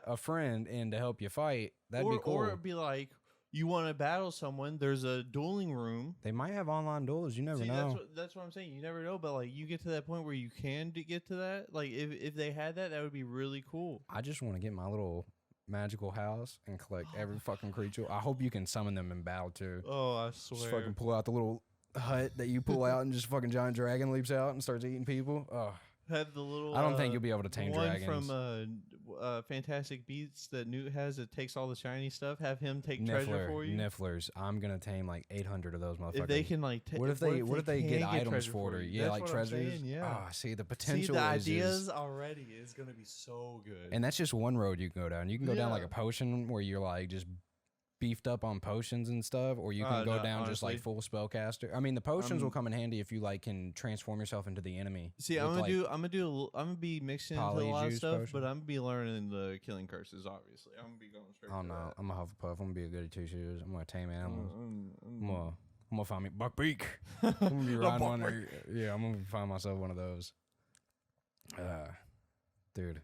Speaker 1: a friend in to help you fight, that'd be cool.
Speaker 2: Or it'd be like, you want to battle someone, there's a dueling room.
Speaker 1: They might have online duels. You never know.
Speaker 2: That's what I'm saying. You never know, but like you get to that point where you can get to that. Like if they had that, that would be really cool.
Speaker 1: I just want to get my little magical house and collect every fucking creature. I hope you can summon them in battle too.
Speaker 2: Oh, I swear.
Speaker 1: Just fucking pull out the little hut that you pull out and just fucking giant dragon leaps out and starts eating people. Oh.
Speaker 2: Have the little.
Speaker 1: I don't think you'll be able to tame
Speaker 2: one
Speaker 1: dragons.
Speaker 2: From Fantastic Beasts that Newt has that takes all the shiny stuff. Have him take treasure for you.
Speaker 1: Nifflers. I'm gonna tame like 800 of those motherfuckers.
Speaker 2: If they can like,
Speaker 1: what if they get items for you? Yeah, like treasures.
Speaker 2: Yeah.
Speaker 1: See the potential.
Speaker 2: See the ideas already is gonna be so good.
Speaker 1: And that's just one road you can go down. You can go down like a potion where you're like just beefed up on potions and stuff, or you can go
Speaker 2: No,
Speaker 1: down just like
Speaker 2: honestly,
Speaker 1: full spellcaster. I mean, the potions will come in handy if you like can transform yourself into the enemy.
Speaker 2: See,
Speaker 1: with,
Speaker 2: I'm gonna be mixing into a lot of
Speaker 1: polyjuice
Speaker 2: stuff,
Speaker 1: potion.
Speaker 2: but I'm gonna be learning the killing curses. Obviously, I'm gonna be going straight.
Speaker 1: Oh
Speaker 2: for
Speaker 1: no,
Speaker 2: that.
Speaker 1: I'm a Hufflepuff. I'm gonna be a goody two shoes. I'm gonna tame animals.
Speaker 2: Mm.
Speaker 1: I'm gonna find me Buckbeak. I'm gonna be riding one. Yeah, I'm gonna find myself one of those. Dude,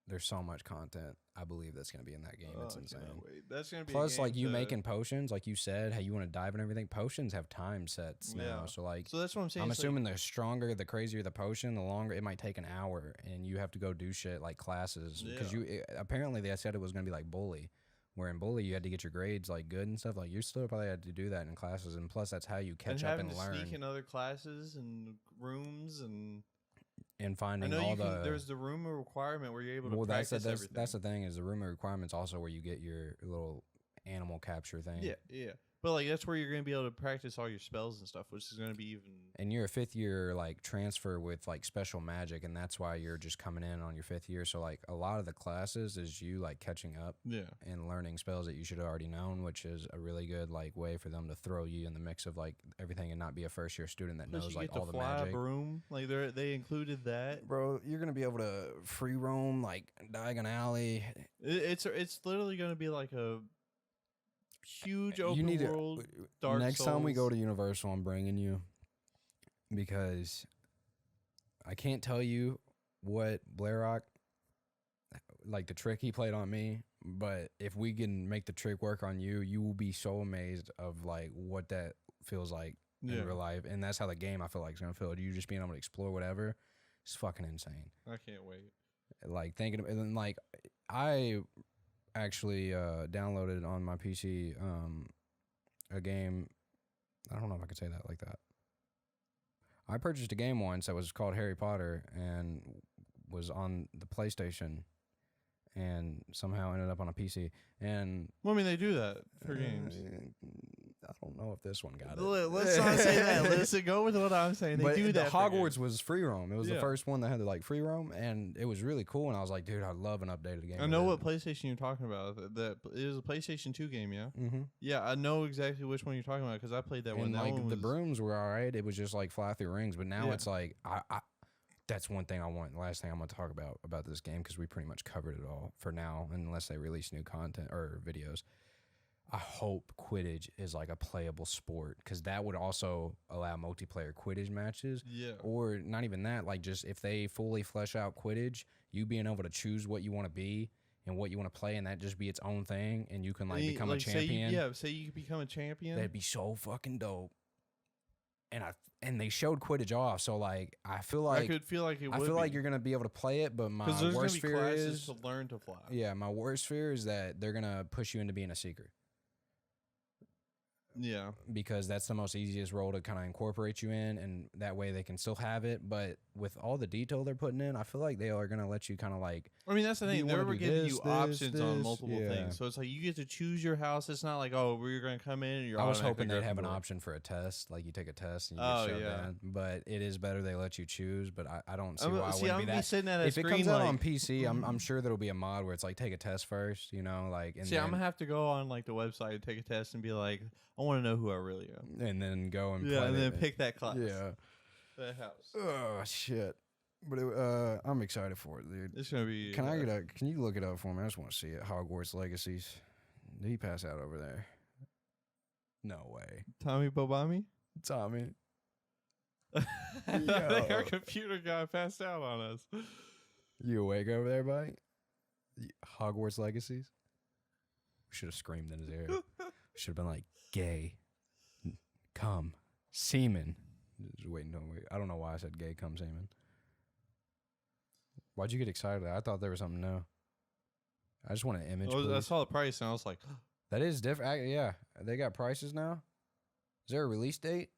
Speaker 1: there's so much content. I believe that's gonna be in that game. It's insane.
Speaker 2: Wait. That's gonna be
Speaker 1: Plus,
Speaker 2: a game
Speaker 1: like you
Speaker 2: to-
Speaker 1: making potions, like you said, how you want to dive and everything. Potions have time sets now, so like.
Speaker 2: So that's what I'm saying.
Speaker 1: I'm
Speaker 2: it's like-
Speaker 1: assuming the stronger, the crazier the potion, the longer it might take an hour, and you have to go do shit like classes because apparently they said it was gonna be like bully, where in bully you had to get your grades like good and stuff. Like you still probably had to do that in classes, and plus that's how you catch up and learn.
Speaker 2: Sneak in other classes and rooms and
Speaker 1: Finding
Speaker 2: I know
Speaker 1: all
Speaker 2: you
Speaker 1: the
Speaker 2: can, there's the room requirement where you're able to
Speaker 1: well,
Speaker 2: practice everything.
Speaker 1: that's the thing is the room of requirements also where you get your little animal capture thing.
Speaker 2: Yeah. But like that's where you're gonna be able to practice all your spells and stuff, which is gonna be even.
Speaker 1: And you're a 5th year like transfer with like special magic, and that's why you're just coming in on your 5th year. So like a lot of the classes is you like catching up, and learning spells that you should have already known, which is a really good like way for them to throw you in the mix of like everything and not be a first year student that knows like all the magic.
Speaker 2: Broom, like they included that.
Speaker 1: Bro, you're gonna be able to free roam like Diagon Alley.
Speaker 2: It's literally gonna be like a huge open world. Dark
Speaker 1: next
Speaker 2: Souls.
Speaker 1: time we go to Universal, I'm bringing you because I can't tell you what Blairrock, like the trick he played on me, but if we can make the trick work on you, you will be so amazed of like what that feels like in real life, and that's how the game I feel like is gonna feel. You just being able to explore whatever, it's fucking insane.
Speaker 2: I can't wait.
Speaker 1: Like thinking, and then like I actually downloaded on my PC a game. I don't know if I could say that like that. I purchased a game once that was called Harry Potter and was on the PlayStation and somehow ended up on a PC. And
Speaker 2: well, I mean, they do that for games.
Speaker 1: I don't know if this one got it.
Speaker 2: Let's not say that. Let's go with what I'm saying. They do that.
Speaker 1: Hogwarts was free roam. It was the first one that had the like free roam, and it was really cool. And I was like, dude, I'd love an updated game.
Speaker 2: I know what PlayStation you're talking about. That it was a PlayStation 2 game, yeah.
Speaker 1: Mm-hmm.
Speaker 2: Yeah, I know exactly which one you're talking about because I played that one.
Speaker 1: And
Speaker 2: that
Speaker 1: like
Speaker 2: one
Speaker 1: the
Speaker 2: was,
Speaker 1: brooms were all right. It was just like fly through rings. But now it's like I that's one thing I want. The last thing I'm going to talk about this game because we pretty much covered it all for now, unless they release new content or videos. I hope Quidditch is like a playable sport because that would also allow multiplayer Quidditch matches.
Speaker 2: Yeah.
Speaker 1: Or not even that, like just if they fully flesh out Quidditch, you being able to choose what you want to be and what you want to play, and that just be its own thing, and you can like become a champion.
Speaker 2: Say you become a champion.
Speaker 1: That'd be so fucking dope. And they showed Quidditch off, so like I feel like you're gonna be able to play it, but my worst fear is
Speaker 2: to learn to fly.
Speaker 1: Yeah, my worst fear is that they're gonna push you into being a seeker.
Speaker 2: Yeah,
Speaker 1: because that's the most easiest role to kind of incorporate you in, and that way they can still have it. But with all the detail they're putting in, I feel like they are gonna let you kind of like.
Speaker 2: I mean, that's the thing. They're giving you options on multiple
Speaker 1: yeah.
Speaker 2: things, so it's like you get to choose your house. It's not like we're gonna come in and you're.
Speaker 1: I was hoping they'd have an option for a test, like you take a test and you get shoved in. But it is better they let you choose. But I don't see why it wouldn't be that.
Speaker 2: Sitting at a
Speaker 1: if
Speaker 2: screen,
Speaker 1: it comes out on PC, I'm sure there'll be a mod where it's like take a test first, you know, like. And
Speaker 2: I'm gonna have to go on like the website and take a test and be like, I want to know who I really am,
Speaker 1: and then go and play
Speaker 2: and then pick that class.
Speaker 1: Yeah,
Speaker 2: that house.
Speaker 1: Oh shit! But I'm excited for it, dude.
Speaker 2: It's gonna be.
Speaker 1: Can you look it up for me? I just want to see it. Hogwarts Legacies. Did he pass out over there? No way.
Speaker 2: Tommy Bobami.
Speaker 1: Tommy.
Speaker 2: I think our computer guy passed out on us.
Speaker 1: You awake over there, buddy? Hogwarts Legacies. We should have screamed in his ear. Should have been like, gay, come, semen. Just waiting, don't wait. I don't know why I said gay, come, semen. Why'd you get excited? I thought there was something new. I just want an image.
Speaker 2: I saw the price and I was like,
Speaker 1: that is different. Yeah, they got prices now. Is there a release date?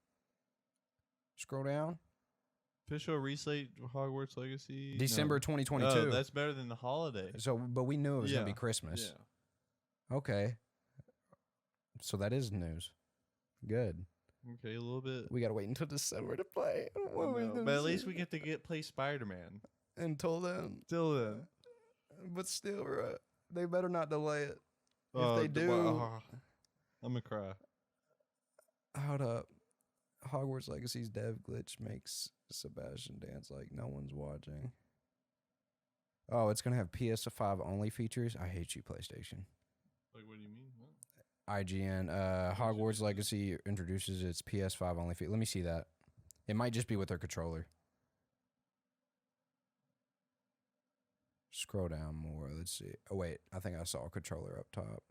Speaker 1: Scroll down.
Speaker 2: Official release date Hogwarts Legacy.
Speaker 1: December 2022.
Speaker 2: Oh, that's better than the holiday.
Speaker 1: So, but we knew it was gonna be Christmas.
Speaker 2: Yeah.
Speaker 1: Okay. So that is news. Good.
Speaker 2: Okay, a little bit.
Speaker 1: We gotta wait until December to play.
Speaker 2: But at least we get to play Spider-Man.
Speaker 1: Until then.
Speaker 2: Till then.
Speaker 1: But still, they better not delay it. If they do,
Speaker 2: I'm gonna cry.
Speaker 1: hold up. Hogwarts Legacy's dev glitch makes Sebastian dance like no one's watching. Oh, it's gonna have PS5 only features. I hate you, PlayStation.
Speaker 2: Like, what do you mean? What?
Speaker 1: IGN. Hogwarts Legacy introduces its PS5 only feature. Let me see that. It might just be with their controller. Scroll down more. Let's see. Oh wait, I think I saw a controller up top.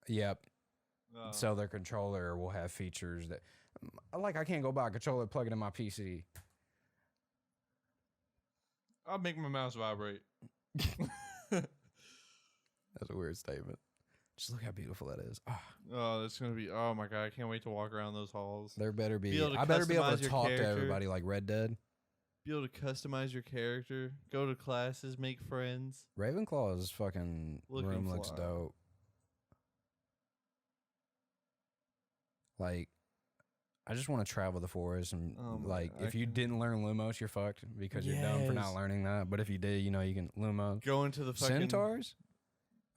Speaker 1: Yep. So their controller will have features that, like, I can't go buy a controller, plug it in my PC.
Speaker 2: I'll make my mouse vibrate.
Speaker 1: That's a weird statement. Just look how beautiful that is.
Speaker 2: Oh, that's gonna be. Oh my god, I can't wait to walk around those halls.
Speaker 1: There better be.
Speaker 2: Be
Speaker 1: I better be able
Speaker 2: customize
Speaker 1: to
Speaker 2: your
Speaker 1: talk to
Speaker 2: character.
Speaker 1: everybody like Red Dead.
Speaker 2: Be able to customize your character, go to classes, make friends.
Speaker 1: Ravenclaw's fucking
Speaker 2: Looking
Speaker 1: room looks
Speaker 2: fly.
Speaker 1: dope. Like, I just want to travel the forest and like, if you didn't learn Lumos, you're fucked because you're dumb for not
Speaker 2: Yes.
Speaker 1: learning that. But if you did, you know you can Lumos.
Speaker 2: Go into the fucking
Speaker 1: Centaurs.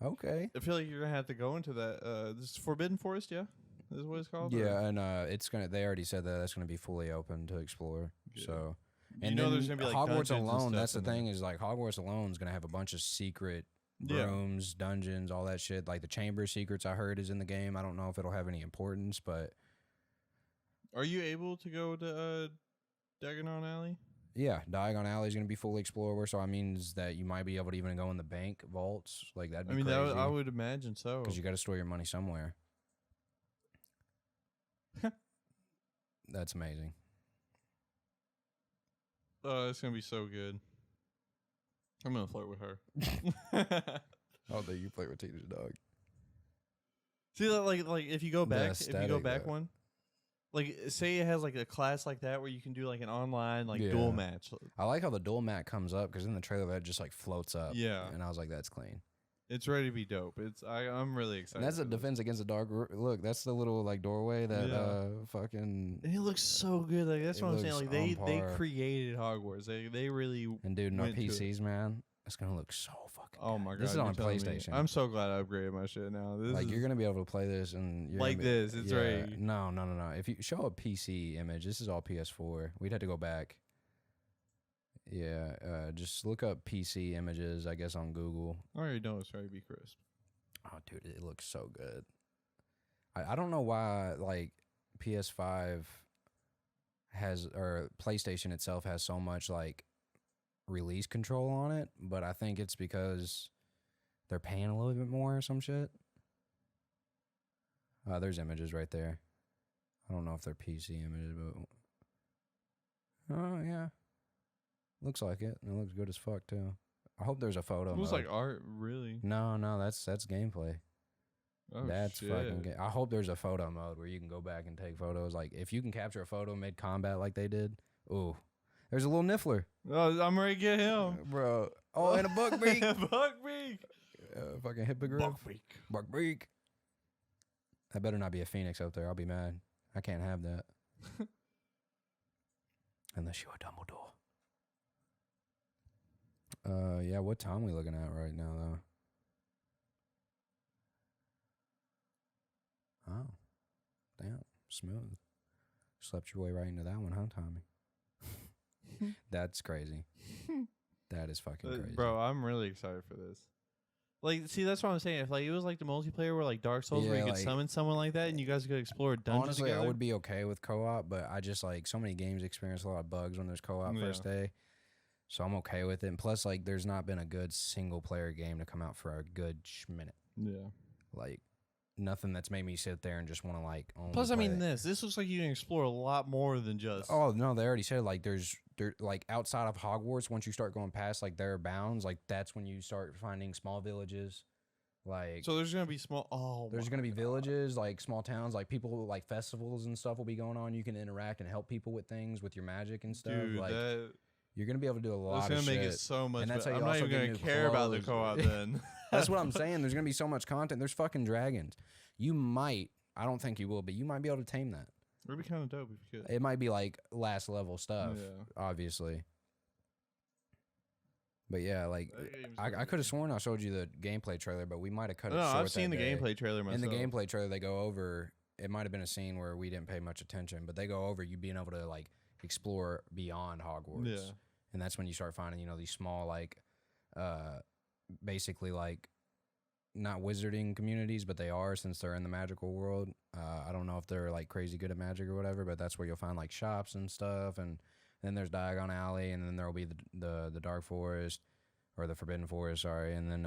Speaker 1: Okay.
Speaker 2: I feel like you're gonna have to go into that. This Forbidden Forest, yeah, this is what it's called.
Speaker 1: Yeah, and it's gonna. They already said that that's gonna be fully open to explore.
Speaker 2: Good.
Speaker 1: So,
Speaker 2: You
Speaker 1: and
Speaker 2: know
Speaker 1: then
Speaker 2: there's gonna be like
Speaker 1: Hogwarts
Speaker 2: dungeons and
Speaker 1: alone.
Speaker 2: stuff
Speaker 1: That's the
Speaker 2: in there.
Speaker 1: thing is like Hogwarts alone is gonna have a bunch of secret
Speaker 2: Yeah.
Speaker 1: rooms, dungeons, all that shit. Like the Chamber of Secrets, I heard is in the game. I don't know if it'll have any importance, but
Speaker 2: Are you able to go to Diagon Alley?
Speaker 1: yeah, Diagon Alley is gonna be fully explorable. So that means that you might be able to even go in the bank vaults. Like that'd be
Speaker 2: I mean,
Speaker 1: crazy.
Speaker 2: I would imagine so.
Speaker 1: Because you got to store your money somewhere. That's amazing.
Speaker 2: Oh, it's gonna be so good. I'm gonna flirt with her.
Speaker 1: Oh, that you play with Teenage Dog.
Speaker 2: See that, like if you go back, if you go
Speaker 1: aesthetic,
Speaker 2: back
Speaker 1: though.
Speaker 2: one, like say it has like a class like that where you can do like an online like
Speaker 1: Yeah.
Speaker 2: dual match.
Speaker 1: I like how the dual mat comes up because in the trailer that just like floats up.
Speaker 2: Yeah.
Speaker 1: And I was like, that's clean.
Speaker 2: It's ready to be dope. I'm really excited.
Speaker 1: And that's a
Speaker 2: for this.
Speaker 1: defense against the dark. Look, that's the little like doorway that
Speaker 2: Yeah.
Speaker 1: fucking.
Speaker 2: And it looks so good. Like that's
Speaker 1: It
Speaker 2: what I'm saying.
Speaker 1: looks
Speaker 2: Like they
Speaker 1: on par.
Speaker 2: created Hogwarts. They really.
Speaker 1: And dude, in our
Speaker 2: went to it.
Speaker 1: PCs, man, it's gonna look so fucking.
Speaker 2: Oh
Speaker 1: good.
Speaker 2: my god!
Speaker 1: This is
Speaker 2: you're
Speaker 1: on
Speaker 2: telling me.
Speaker 1: PlayStation.
Speaker 2: I'm so glad I upgraded my shit now. This
Speaker 1: Like
Speaker 2: is,
Speaker 1: you're gonna be able to play this and you're
Speaker 2: Like
Speaker 1: gonna be,
Speaker 2: this, it's right.
Speaker 1: No. If you show a PC image, this is all PS4. We'd have to go back. Yeah, just look up PC images, I guess, on Google.
Speaker 2: I already know it's ready to be crisp.
Speaker 1: Oh, dude, it looks so good. I don't know why like PS5 has or PlayStation itself has so much like release control on it, but I think it's because they're paying a little bit more or some shit. There's images right there. I don't know if they're PC images, but oh yeah, looks like it. It looks good as fuck too. I hope there's a photo.
Speaker 2: It looks
Speaker 1: mode.
Speaker 2: like art, really.
Speaker 1: No, that's gameplay.
Speaker 2: Oh
Speaker 1: That's
Speaker 2: shit.
Speaker 1: fucking. I hope there's a photo mode where you can go back and take photos. Like if you can capture a photo mid combat like they did. Ooh, there's a little niffler,
Speaker 2: Oh, I'm ready to get him,
Speaker 1: bro. Oh, and a buckbeak.
Speaker 2: Buckbeak.
Speaker 1: Fucking hippogriff.
Speaker 2: Buckbeak.
Speaker 1: Buckbeak. That better not be a phoenix up there. I'll be mad. I can't have that. Unless you're a Dumbledore. Yeah, what time we looking at right now, though? Oh, damn, smooth. Slept your way right into that one, huh, Tommy? That's crazy. That is fucking crazy.
Speaker 2: Bro, I'm really excited for this. Like, see, that's what I'm saying. If like it was like the multiplayer where like Dark Souls, where
Speaker 1: Yeah,
Speaker 2: you could
Speaker 1: like-
Speaker 2: summon someone like that, and you guys could explore dungeons
Speaker 1: Honestly,
Speaker 2: together.
Speaker 1: I would be okay with co-op, but I just like so many games experience a lot of bugs when there's co-op
Speaker 2: Yeah.
Speaker 1: first day. So I'm okay with it. And plus, like, there's not been a good single player game to come out for a good minute.
Speaker 2: Yeah.
Speaker 1: Like, nothing that's made me sit there and just want to like. Only
Speaker 2: Plus, I
Speaker 1: play
Speaker 2: mean,
Speaker 1: it.
Speaker 2: this looks like you can explore a lot more than just.
Speaker 1: Oh no, they already said like there like outside of Hogwarts, once you start going past like their bounds, like that's when you start finding small villages. Like
Speaker 2: So there's gonna be small. Oh,
Speaker 1: there's
Speaker 2: my
Speaker 1: gonna be
Speaker 2: God.
Speaker 1: villages, like small towns, like people like festivals and stuff will be going on. You can interact and help people with things with your magic and stuff.
Speaker 2: Dude,
Speaker 1: like
Speaker 2: that.
Speaker 1: you're gonna be able to do a lot
Speaker 2: That's
Speaker 1: of
Speaker 2: gonna make
Speaker 1: shit.
Speaker 2: it so much.
Speaker 1: And that's
Speaker 2: better.
Speaker 1: how you
Speaker 2: I'm not
Speaker 1: also
Speaker 2: even
Speaker 1: get
Speaker 2: gonna
Speaker 1: new
Speaker 2: care about the
Speaker 1: clothes.
Speaker 2: co-op then.
Speaker 1: That's what I'm saying. There's gonna be so much content. There's fucking dragons. You might. I don't think you will, but you might be able to tame that.
Speaker 2: It'd be kind of dope if you could.
Speaker 1: It might be like last level stuff,
Speaker 2: Yeah.
Speaker 1: obviously. But yeah, like
Speaker 2: That game's
Speaker 1: I
Speaker 2: really
Speaker 1: could have
Speaker 2: good.
Speaker 1: sworn I showed you the gameplay trailer, but we might have cut it
Speaker 2: No,
Speaker 1: short.
Speaker 2: I've seen the
Speaker 1: that day.
Speaker 2: gameplay trailer myself.
Speaker 1: In the gameplay trailer, they go over. It might have been a scene where we didn't pay much attention, but they go over you being able to like explore beyond Hogwarts.
Speaker 2: Yeah.
Speaker 1: And that's when you start finding, these small like, basically like not wizarding communities, but they are since they're in the magical world. I don't know if they're like crazy good at magic or whatever, but that's where you'll find like shops and stuff. And then there's Diagon Alley, and then there will be the Dark Forest or the Forbidden Forest, sorry. And then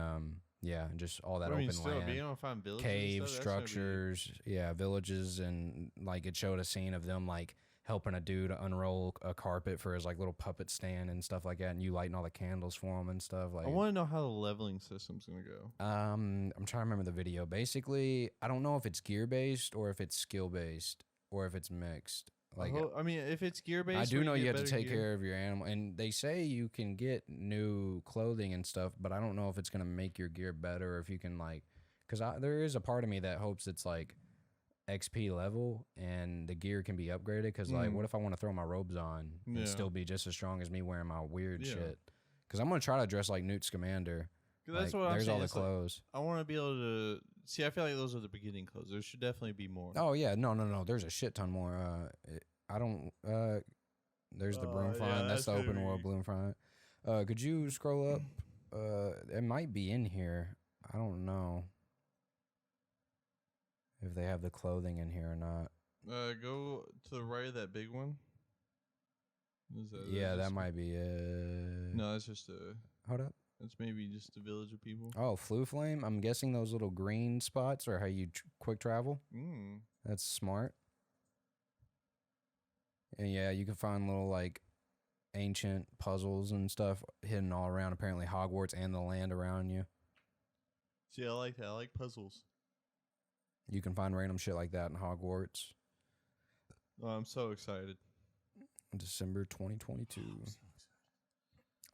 Speaker 1: yeah, just all that open land,
Speaker 2: being able to find villages,
Speaker 1: caves,
Speaker 2: and stuff, that's
Speaker 1: structures, yeah, villages, and like it showed a scene of them like helping a dude unroll a carpet for his like little puppet stand and stuff like that, and you lighting all the candles for him and stuff. Like,
Speaker 2: I want to know how the leveling system's gonna go.
Speaker 1: I'm trying to remember the video. Basically, I don't know if it's gear based or if it's skill based or if it's mixed. Like,
Speaker 2: I mean, if it's gear based,
Speaker 1: I do know you have to take care of your animal, and they say you can get new clothing and stuff, but I don't know if it's gonna make your gear better or if you can like, because there is a part of me that hopes it's like XP level and the gear can be upgraded. Because like, what if I want to throw my robes on and still be just as strong as me wearing my weird shit? Because I'm gonna try to dress like Newt Scamander.
Speaker 2: That's
Speaker 1: like,
Speaker 2: what I'm
Speaker 1: there's
Speaker 2: saying.
Speaker 1: all the clothes.
Speaker 2: Like, I want to be able to see. I feel like those are the beginning clothes. There should definitely be more.
Speaker 1: Oh yeah, no. There's a shit ton more. I don't. There's the broom find.
Speaker 2: Yeah,
Speaker 1: that's the open world broom find. Could you scroll up? It might be in here. I don't know if they have the clothing in here or not.
Speaker 2: Go to the right of that big one. Is that,
Speaker 1: Yeah, that might be it.
Speaker 2: No, that's just a.
Speaker 1: Hold up.
Speaker 2: That's maybe just a village of people.
Speaker 1: Oh, Flue Flame. I'm guessing those little green spots are how you quick travel.
Speaker 2: Mm.
Speaker 1: That's smart. And yeah, you can find little like ancient puzzles and stuff hidden all around apparently Hogwarts and the land around you.
Speaker 2: See, I like that. I like puzzles.
Speaker 1: You can find random shit like that in Hogwarts.
Speaker 2: Oh, I'm so excited.
Speaker 1: December 2022.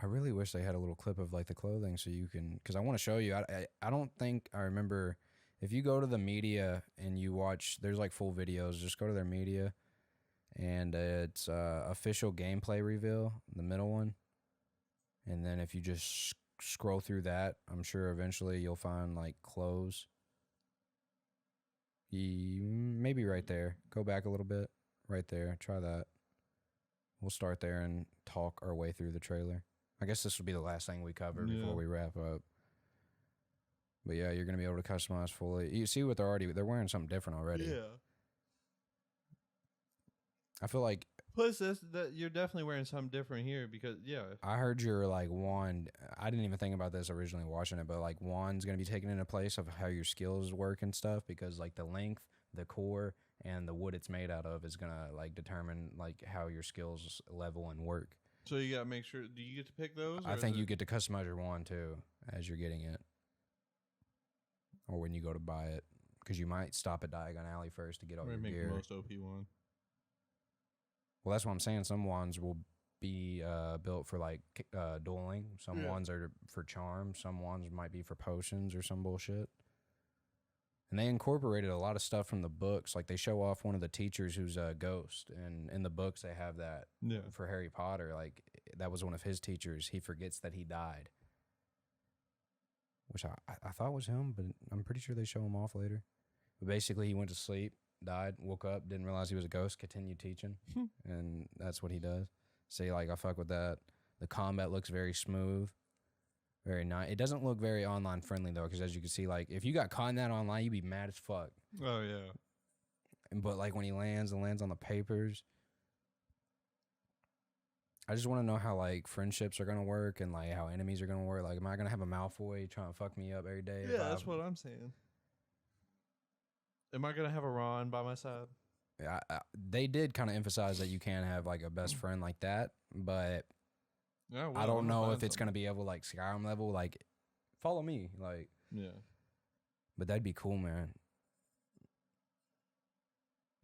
Speaker 1: I really wish they had a little clip of like the clothing so you can, because I want to show you. I don't think I remember. If you go to the media and you watch, there's like full videos. Just go to their media, and it's official gameplay reveal, the middle one. And then if you just scroll through that, I'm sure eventually you'll find like clothes. Maybe right there. Go back a little bit. Right there. Try that. We'll start there and talk our way through the trailer. I guess this will be the last thing we cover before we wrap up. But yeah, you're going to be able to customize fully. You see what they're wearing something different already.
Speaker 2: Yeah.
Speaker 1: I feel like.
Speaker 2: Plus, that you're definitely wearing something different here because,
Speaker 1: I heard your like wand. I didn't even think about this originally watching it, but like wand's going to be taken into place of how your skills work and stuff, because like the length, the core, and the wood it's made out of is going to like determine like how your skills level and work.
Speaker 2: So you got to make sure, do you get to pick those?
Speaker 1: I think you get to customize your wand too as you're getting it. Or when you go to buy it. Because you might stop at Diagon Alley first to get all your
Speaker 2: make
Speaker 1: gear.
Speaker 2: the most OP one.
Speaker 1: Well, that's what I'm saying. Some wands will be built for like dueling. Some wands are for charm. Some wands might be for potions or some bullshit. And they incorporated a lot of stuff from the books. Like they show off one of the teachers who's a ghost. And in the books, they have that for Harry Potter. Like that was one of his teachers. He forgets that he died. Which I thought was him, but I'm pretty sure they show him off later. But basically, he went to sleep, died, woke up, didn't realize he was a ghost, continued teaching. And that's what he does. Say, like, I fuck with that. The combat looks very smooth. Very nice. It doesn't look very online friendly though, because as you can see, like if you got caught in that online, you'd be mad as fuck.
Speaker 2: Oh yeah.
Speaker 1: But like when he lands on the papers. I just want to know how like friendships are gonna work and like how enemies are gonna work. Like, am I gonna have a Malfoy trying to fuck me up every day?
Speaker 2: Yeah, that's what I'm saying. Am I gonna have a Ron by my side?
Speaker 1: Yeah, they did kind of emphasize that you can have like a best friend like that, but.
Speaker 2: Yeah, well,
Speaker 1: I don't know if it's going to be able like Skyrim level, like follow me, like but that'd be cool, man.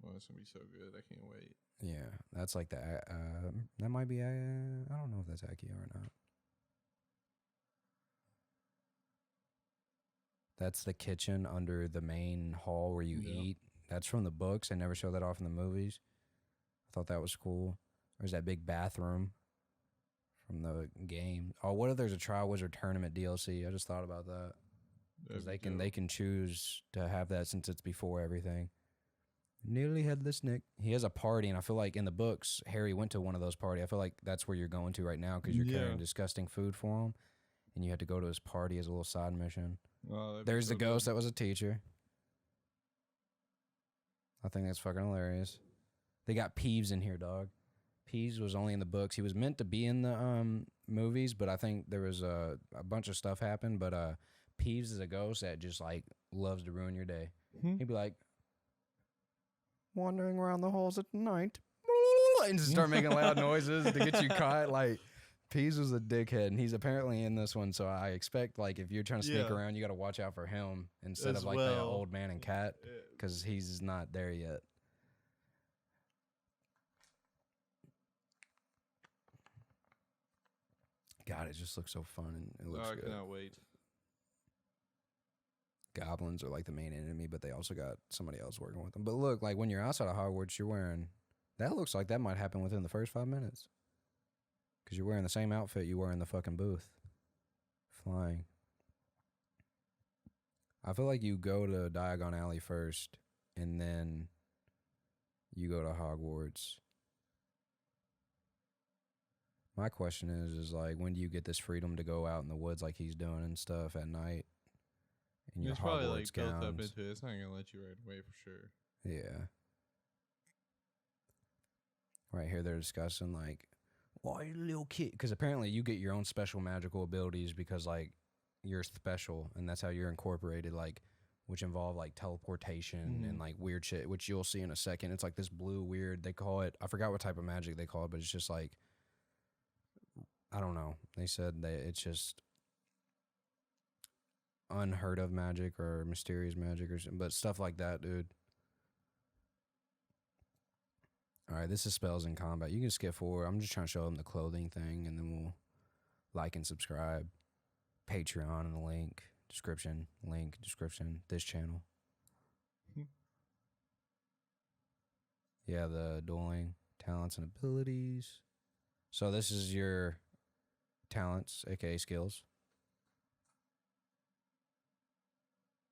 Speaker 2: Well, it's gonna be so good. I can't wait.
Speaker 1: Yeah, that's like the that might be I don't know if that's Akio or not. That's the kitchen under the main hall where you eat. That's from the books. They never show that off in the movies. I thought that was cool. There's that big bathroom from the game. Oh, what if there's a Triwizard Tournament DLC? I just thought about that. Because they can choose to have that since it's before everything. Nearly Headless Nick. He has a party, and I feel like in the books, Harry went to one of those parties. I feel like that's where you're going to right now because you're carrying disgusting food for him, and you had to go to his party as a little side mission.
Speaker 2: Oh,
Speaker 1: there's the ghost that was a teacher. I think that's fucking hilarious. They got Peeves in here, dog. Peeves was only in the books. He was meant to be in the movies, but I think there was a bunch of stuff happened. But Peeves is a ghost that just like loves to ruin your day. He'd be like, wandering around the halls at night, and just start making loud noises to get you caught. Like, Peeves was a dickhead, and he's apparently in this one. So I expect, like, if you're trying to sneak around, you got to watch out for him instead of like the old man and cat, because he's not there yet. God, it just looks so fun and it looks good.
Speaker 2: I cannot wait.
Speaker 1: Goblins are like the main enemy, but they also got somebody else working with them. But look, like when you're outside of Hogwarts, you're wearing... That looks like that might happen within the first 5 minutes. Because you're wearing the same outfit you were in the fucking booth. Flying. I feel like you go to Diagon Alley first, and then you go to Hogwarts. My question is like, when do you get this freedom to go out in the woods like he's doing and stuff at night? In your
Speaker 2: it's probably
Speaker 1: Hogwarts
Speaker 2: like
Speaker 1: gowns.
Speaker 2: built up into it. It's not gonna let you right away for sure.
Speaker 1: Yeah. Right here, they're discussing like, why you little kid? Because apparently you get your own special magical abilities because like you're special, and that's how you're incorporated. Like, which involve like teleportation and like weird shit, which you'll see in a second. It's like this blue weird. They call it. I forgot what type of magic they call it, but it's just like, I don't know. They said it's just unheard of magic or mysterious magic or something, but stuff like that, dude. All right, this is spells in combat. You can skip forward. I'm just trying to show them the clothing thing, and then we'll like and subscribe. Patreon and the link description. This channel. Yeah, the dueling talents and abilities. So this is your talents, aka skills.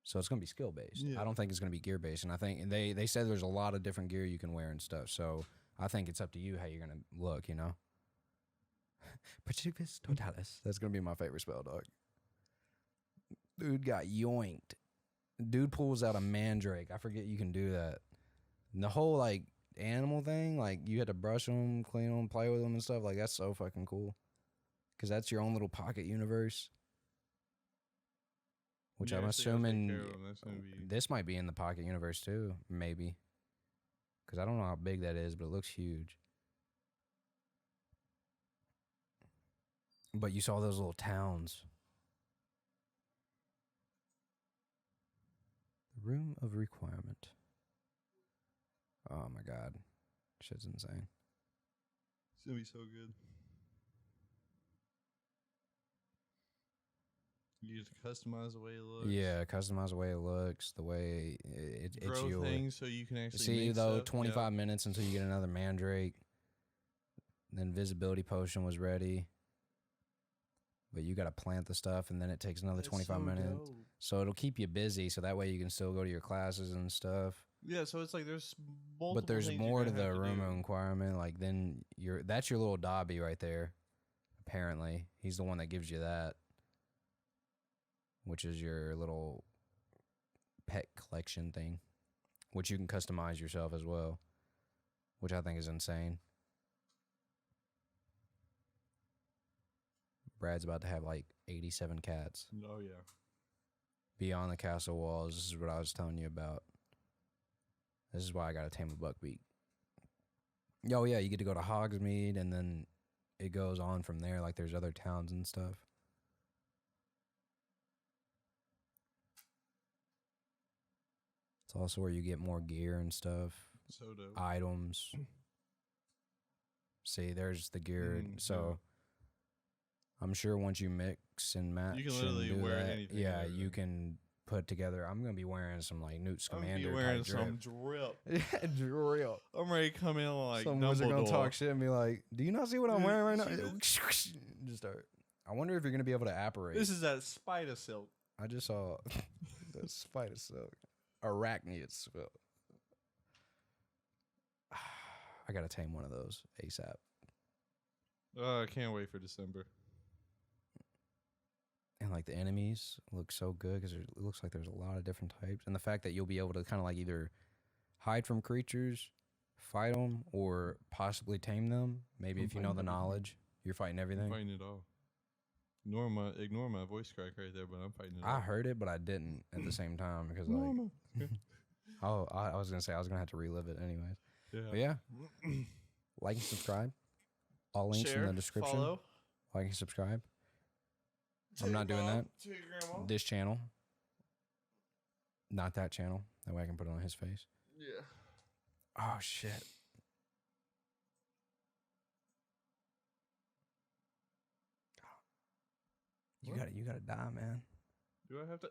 Speaker 1: So it's going to be skill based. Yeah. I don't think it's going to be gear based. And I think they said there's a lot of different gear you can wear and stuff. So I think it's up to you how you're going to look, you know? Pacificus Totalis. That's going to be my favorite spell, dog. Dude got yoinked. Dude pulls out a mandrake. I forget you can do that. And the whole, like, animal thing, like, you had to brush them, clean them, play with them and stuff. Like, that's so fucking cool. Because that's your own little pocket universe. Which I'm assuming this might be in the pocket universe too, maybe. Because I don't know how big that is, but it looks huge. But you saw those little towns. The Room of Requirement. Oh my god. Shit's insane.
Speaker 2: It's going to be so good. You just customize the way it looks.
Speaker 1: Yeah, customize the way it looks, the way it's
Speaker 2: grow things so you can actually
Speaker 1: see
Speaker 2: make
Speaker 1: though.
Speaker 2: stuff.
Speaker 1: 25 minutes until you get another mandrake. The invisibility potion was ready, but you got to plant the stuff, and then it takes another 25 minutes. Dope. So it'll keep you busy, so that way you can still go to your classes and stuff.
Speaker 2: Yeah, so it's like there's multiple. But
Speaker 1: there's more to the room of requirement. Like then that's your little Dobby right there. Apparently, he's the one that gives you that. Which is your little pet collection thing, which you can customize yourself as well, which I think is insane. Brad's about to have like 87 cats.
Speaker 2: Oh, yeah.
Speaker 1: Beyond the castle walls. This is what I was telling you about. This is why I got to tame a buckbeak. Oh, yeah, you get to go to Hogsmeade, and then it goes on from there. Like, there's other towns and stuff. It's also where you get more gear and stuff.
Speaker 2: So dope.
Speaker 1: Items. See, there's the gear. So I'm sure once you mix and match,
Speaker 2: you can literally wear anything.
Speaker 1: Yeah, you can put together. I'm gonna be wearing some like Newt
Speaker 2: I'm gonna be
Speaker 1: Scamander
Speaker 2: wearing
Speaker 1: type
Speaker 2: some
Speaker 1: drip.
Speaker 2: drip.
Speaker 1: Yeah, drip.
Speaker 2: I'm ready to come in like
Speaker 1: Some wizard gonna
Speaker 2: Dumbledore.
Speaker 1: talk shit and be like, "Do you not see what I'm
Speaker 2: Dude,
Speaker 1: wearing right
Speaker 2: you
Speaker 1: now?"
Speaker 2: see
Speaker 1: Just start. I wonder if you're gonna be able to apparate.
Speaker 2: This is that spider silk.
Speaker 1: I just saw the spider silk, arachnid silk. I gotta tame one of those ASAP.
Speaker 2: Oh, I can't wait for December.
Speaker 1: And like the enemies look so good because it looks like there's a lot of different types, and the fact that you'll be able to kind of like either hide from creatures, fight them, or possibly tame them. Maybe
Speaker 2: I'm
Speaker 1: if you know the
Speaker 2: fighting everything.
Speaker 1: knowledge, you're fighting everything.
Speaker 2: I'm fighting it all. Ignore my voice crack right there, but I'm fighting it
Speaker 1: I
Speaker 2: all.
Speaker 1: heard it, but I didn't at the same time because like,
Speaker 2: Norma.
Speaker 1: I was gonna say I was gonna have to relive it anyways.
Speaker 2: Yeah.
Speaker 1: But yeah, like and subscribe. All links in
Speaker 2: Share,
Speaker 1: the description.
Speaker 2: Follow.
Speaker 1: Like and subscribe. I'm not doing that.
Speaker 2: To your grandma.
Speaker 1: This channel, not that channel. That way I can put it on his face.
Speaker 2: Yeah.
Speaker 1: Oh shit. You
Speaker 2: What?
Speaker 1: gotta die, man.
Speaker 2: Do I have to?